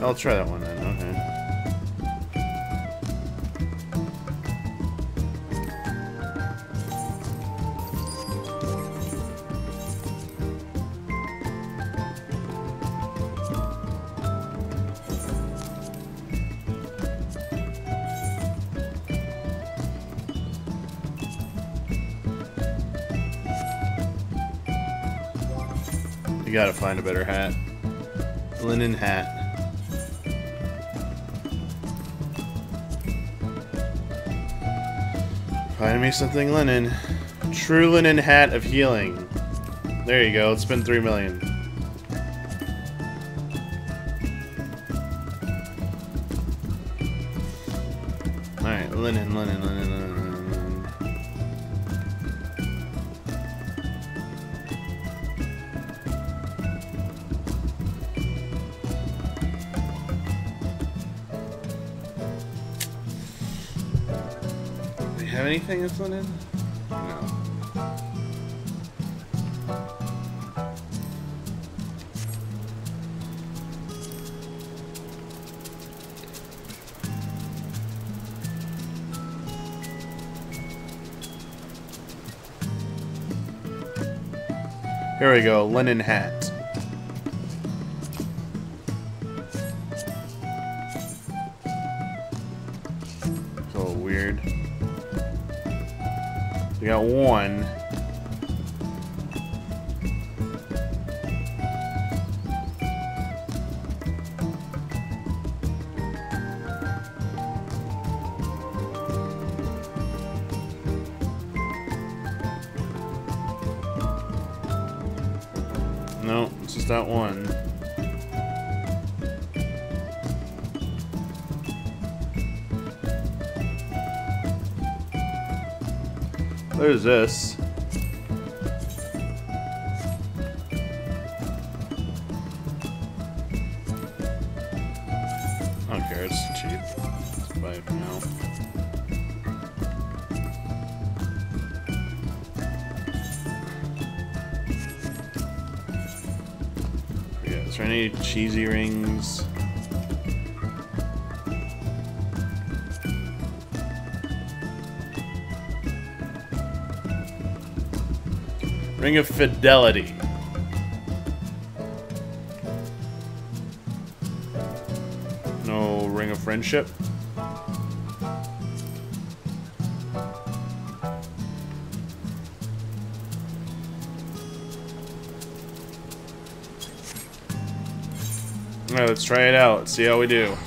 S1: I'll try that one then, okay. gotta find a better hat. Linen hat. Find me something linen. True linen hat of healing. There you go. Let's spend 3 million. Alright, linen. Do we have anything that's linen? No. Here we go, linen hat. It's a little weird. We got one. No, it's just that one. There's this. I don't care, it's cheap. Let's buy it for now. Is there any cheesy rings? Ring of Fidelity. No Ring of Friendship? Alright, let's try it out. See how we do.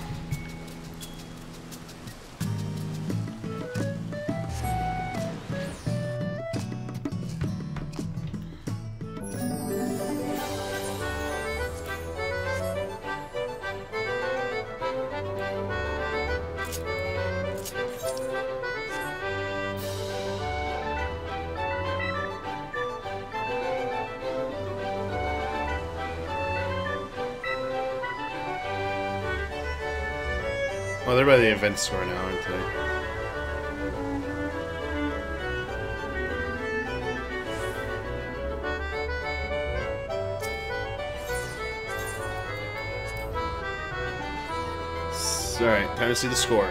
S1: Well, they're by the event store now, aren't they? Alright, time to see the score.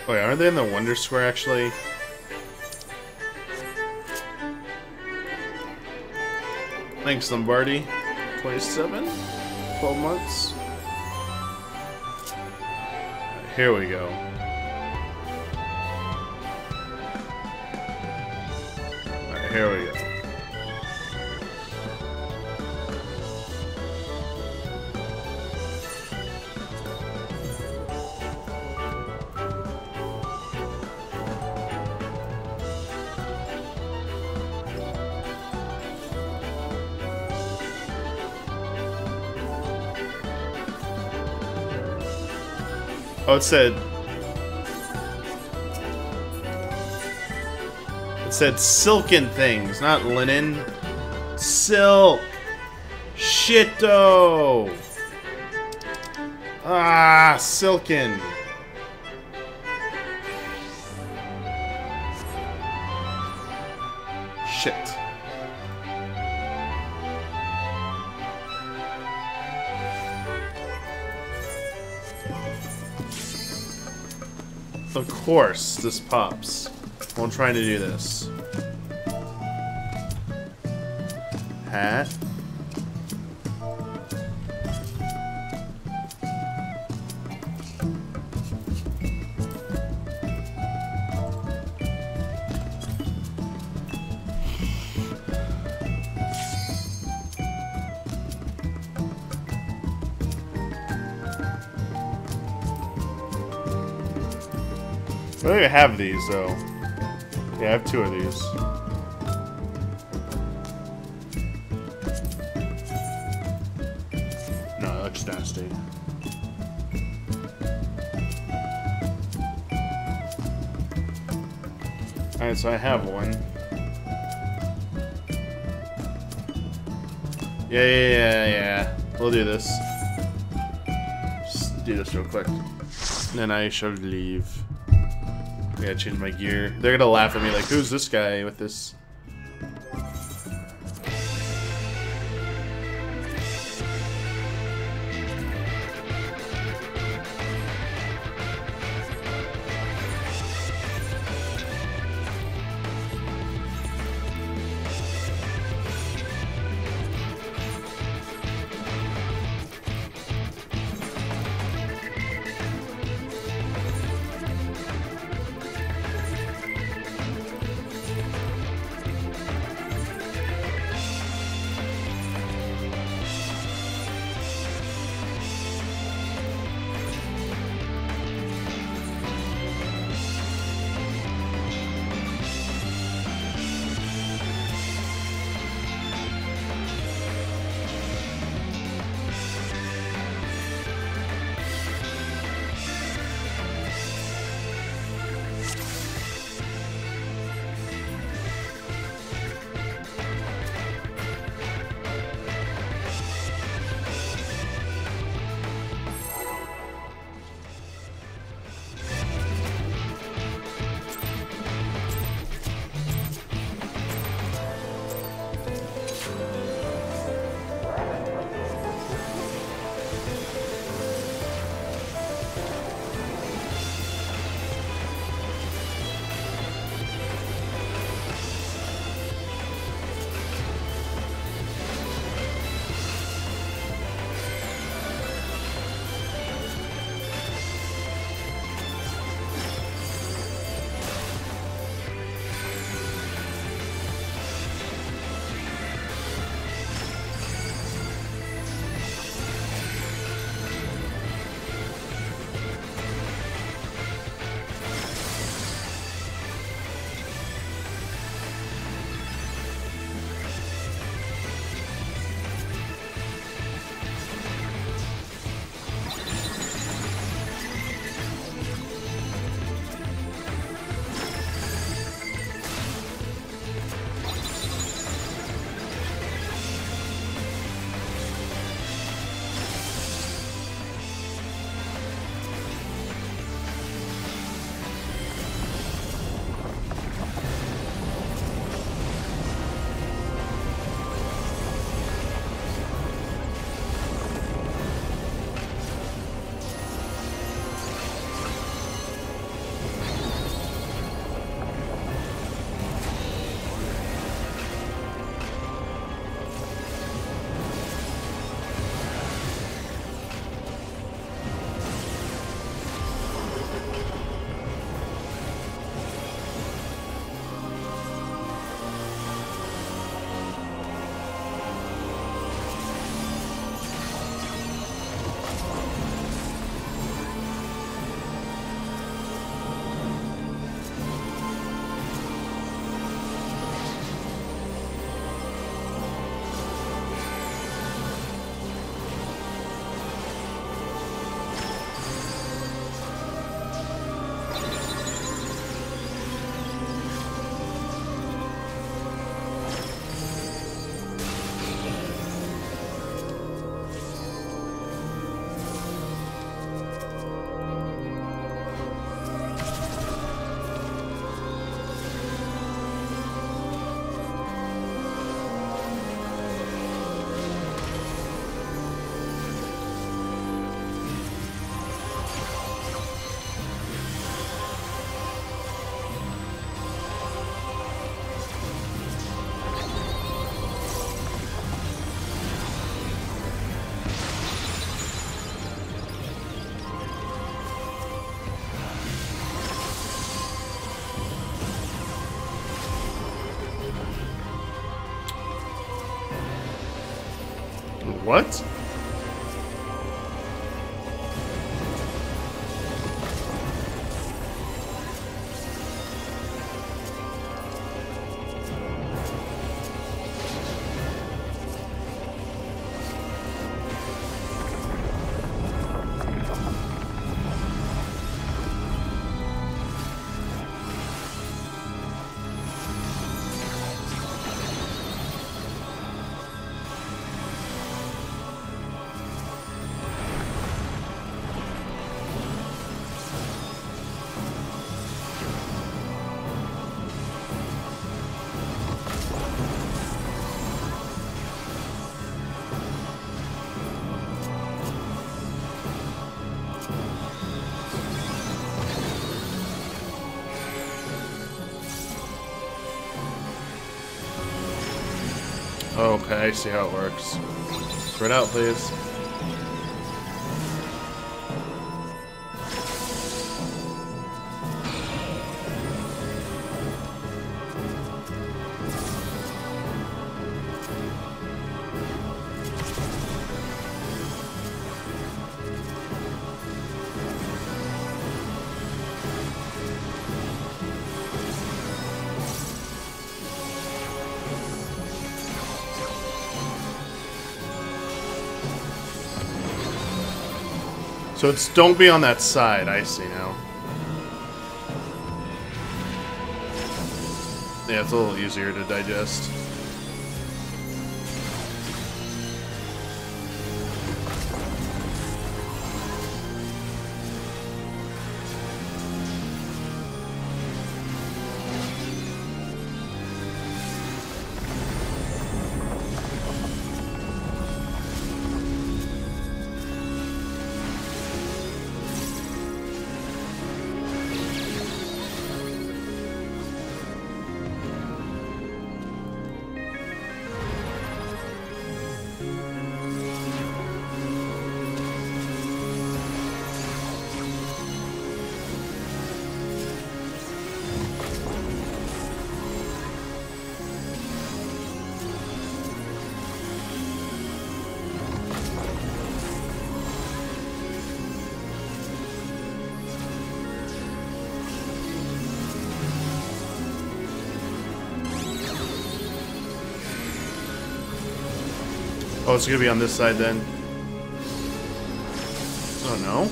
S1: Oh yeah, aren't they in the Wonder Square actually? Thanks, Lombardi. 27? 12 months? Right, here we go. Alright, here we go. Oh, it said silken things, not linen. Silk. Shito. Ah, silken. Shit. Of course, this pops while I'm trying to do this. Hat. I think I have these, though. Yeah, I have 2 of these. No, that looks nasty. Alright, so I have one. Yeah. We'll do this. Just do this real quick. Then I shall leave. I gotta change my gear. They're gonna laugh at me like, who's this guy with this? What? Okay, I see how it works. Spread out, please. So it's don't be on that side, I see now. Yeah, it's a little easier to digest. Oh, it's gonna be on this side then. Oh no.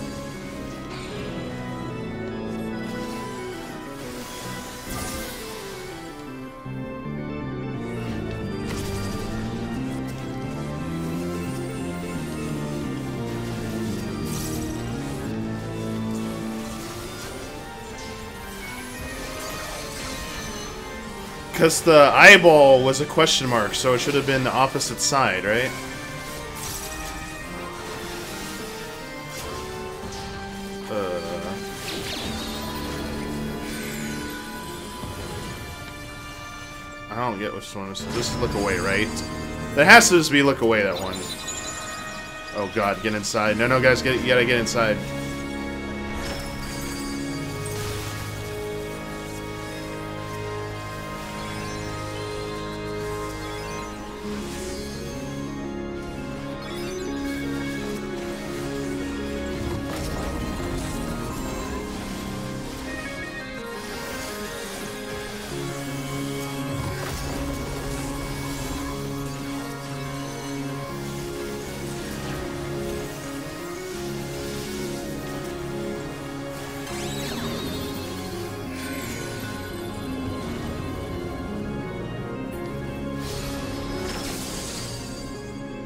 S1: Because the eyeball was a question mark, so it should have been the opposite side, right? I don't get which one is. Just look away, right? That has to just be look away, that one. Oh god, get inside. No, guys, you gotta get inside.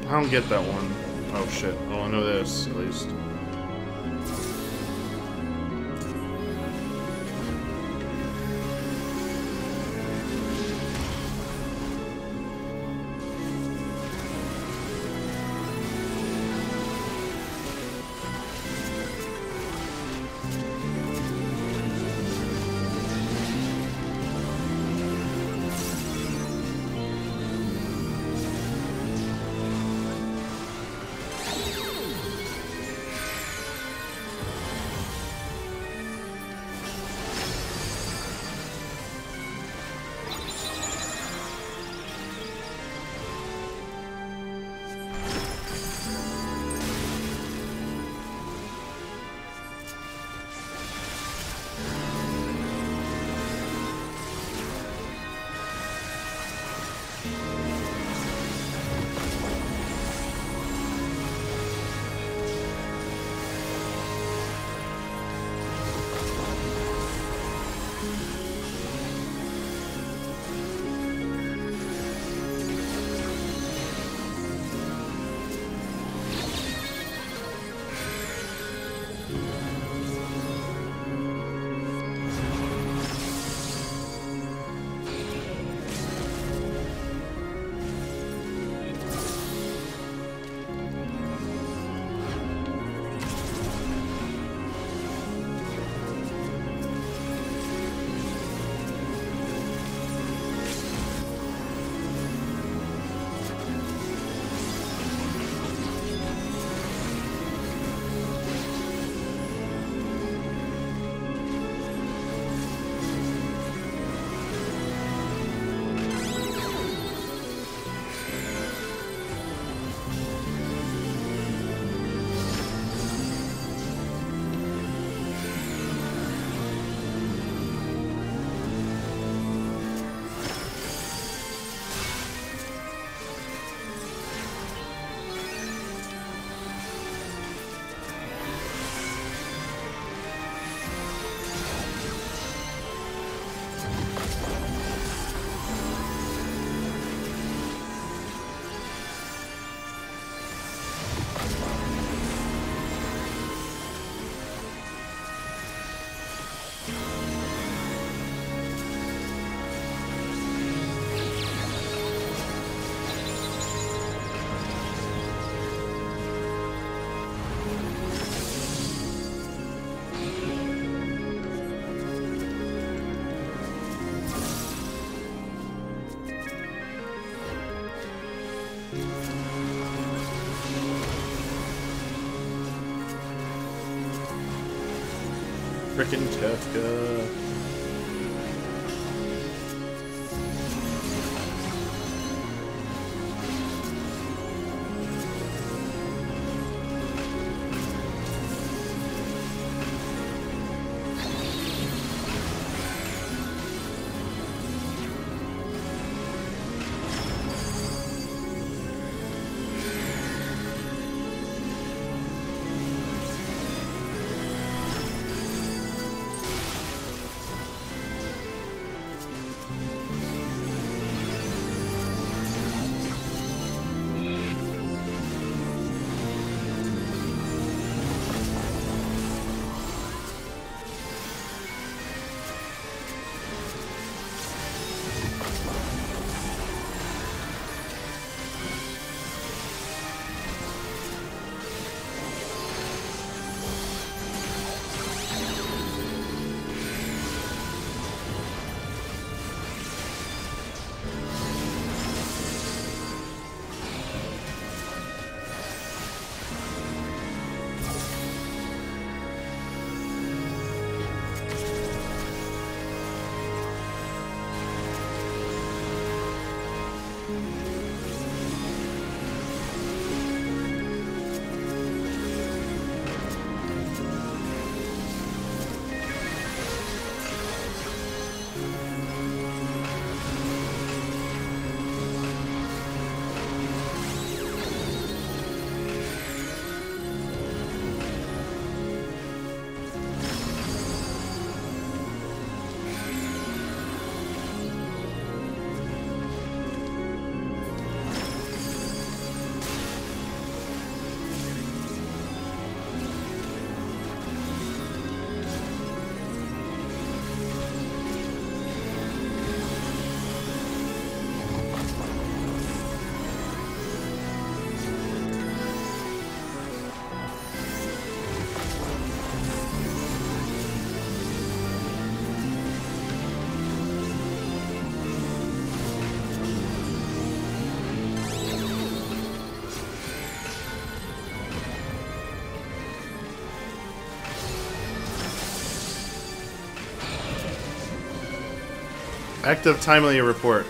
S1: I don't get that one. Oh shit. Well, I know this, at least. Frickin' Kefka. Active timely report.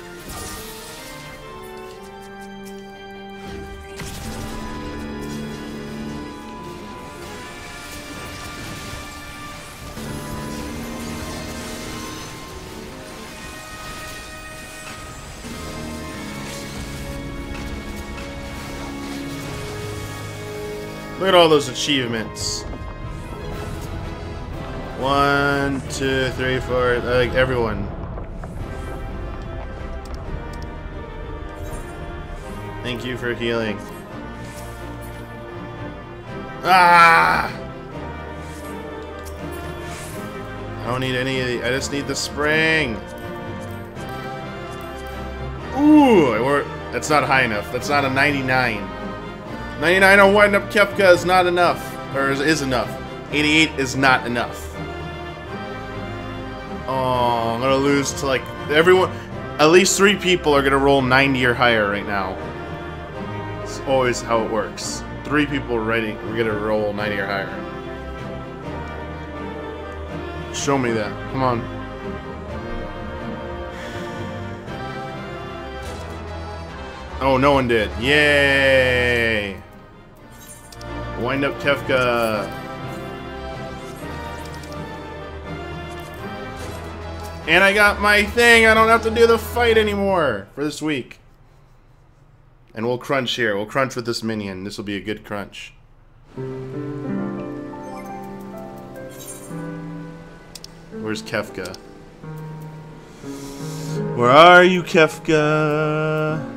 S1: Look at all those achievements. 1, 2, 3, 4, like everyone. Thank you for healing. Ah! I don't need any of the. I just need the spring. Ooh, that's not high enough. That's not a 99. 99 on Wind Up Kefka is not enough. Or is enough. 88 is not enough. Oh, I'm gonna lose to like everyone. At least 3 people are gonna roll 90 or higher right now. It's always how it works. 3 people ready. We're gonna roll 90 or higher. Show me that. Come on. Oh, no one did. Yay! Wind Up Kefka. And I got my thing. I don't have to do the fight anymore for this week. And we'll crunch here. We'll crunch with this minion. This will be a good crunch. Where's Kefka? Where are you, Kefka?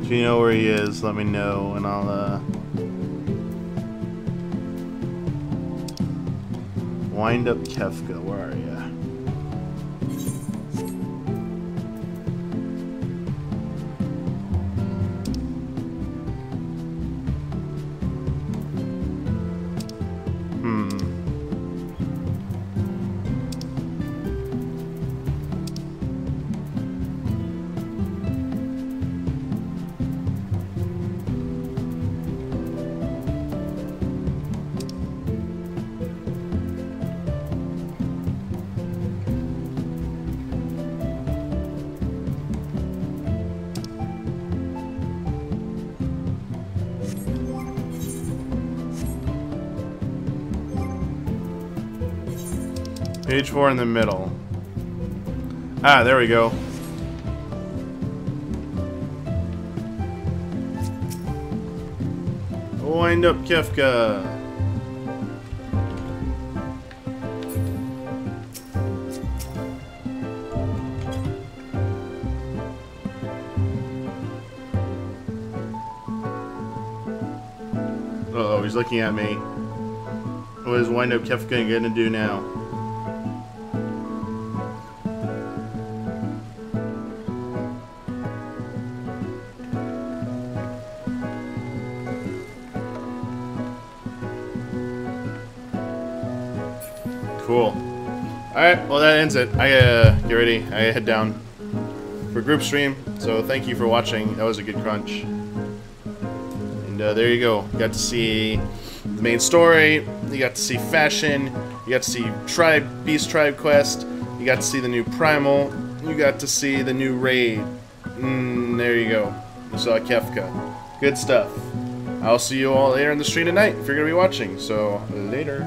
S1: If you know where he is, let me know, and I'll wind up Kefka. Where are ya? Page 4 in the middle. Ah, there we go. Wind up Kefka. Uh-oh, he's looking at me. What is Wind Up Kefka gonna do now? Cool. Alright, well that ends it. I gotta get ready. I head down for group stream. So thank you for watching. That was a good crunch. And there you go. You got to see the main story. You got to see fashion. You got to see Beast Tribe quest. You got to see the new Primal. You got to see the new raid. There you go. You saw Kefka. Good stuff. I'll see you all later in the stream tonight if you're gonna be watching. So later.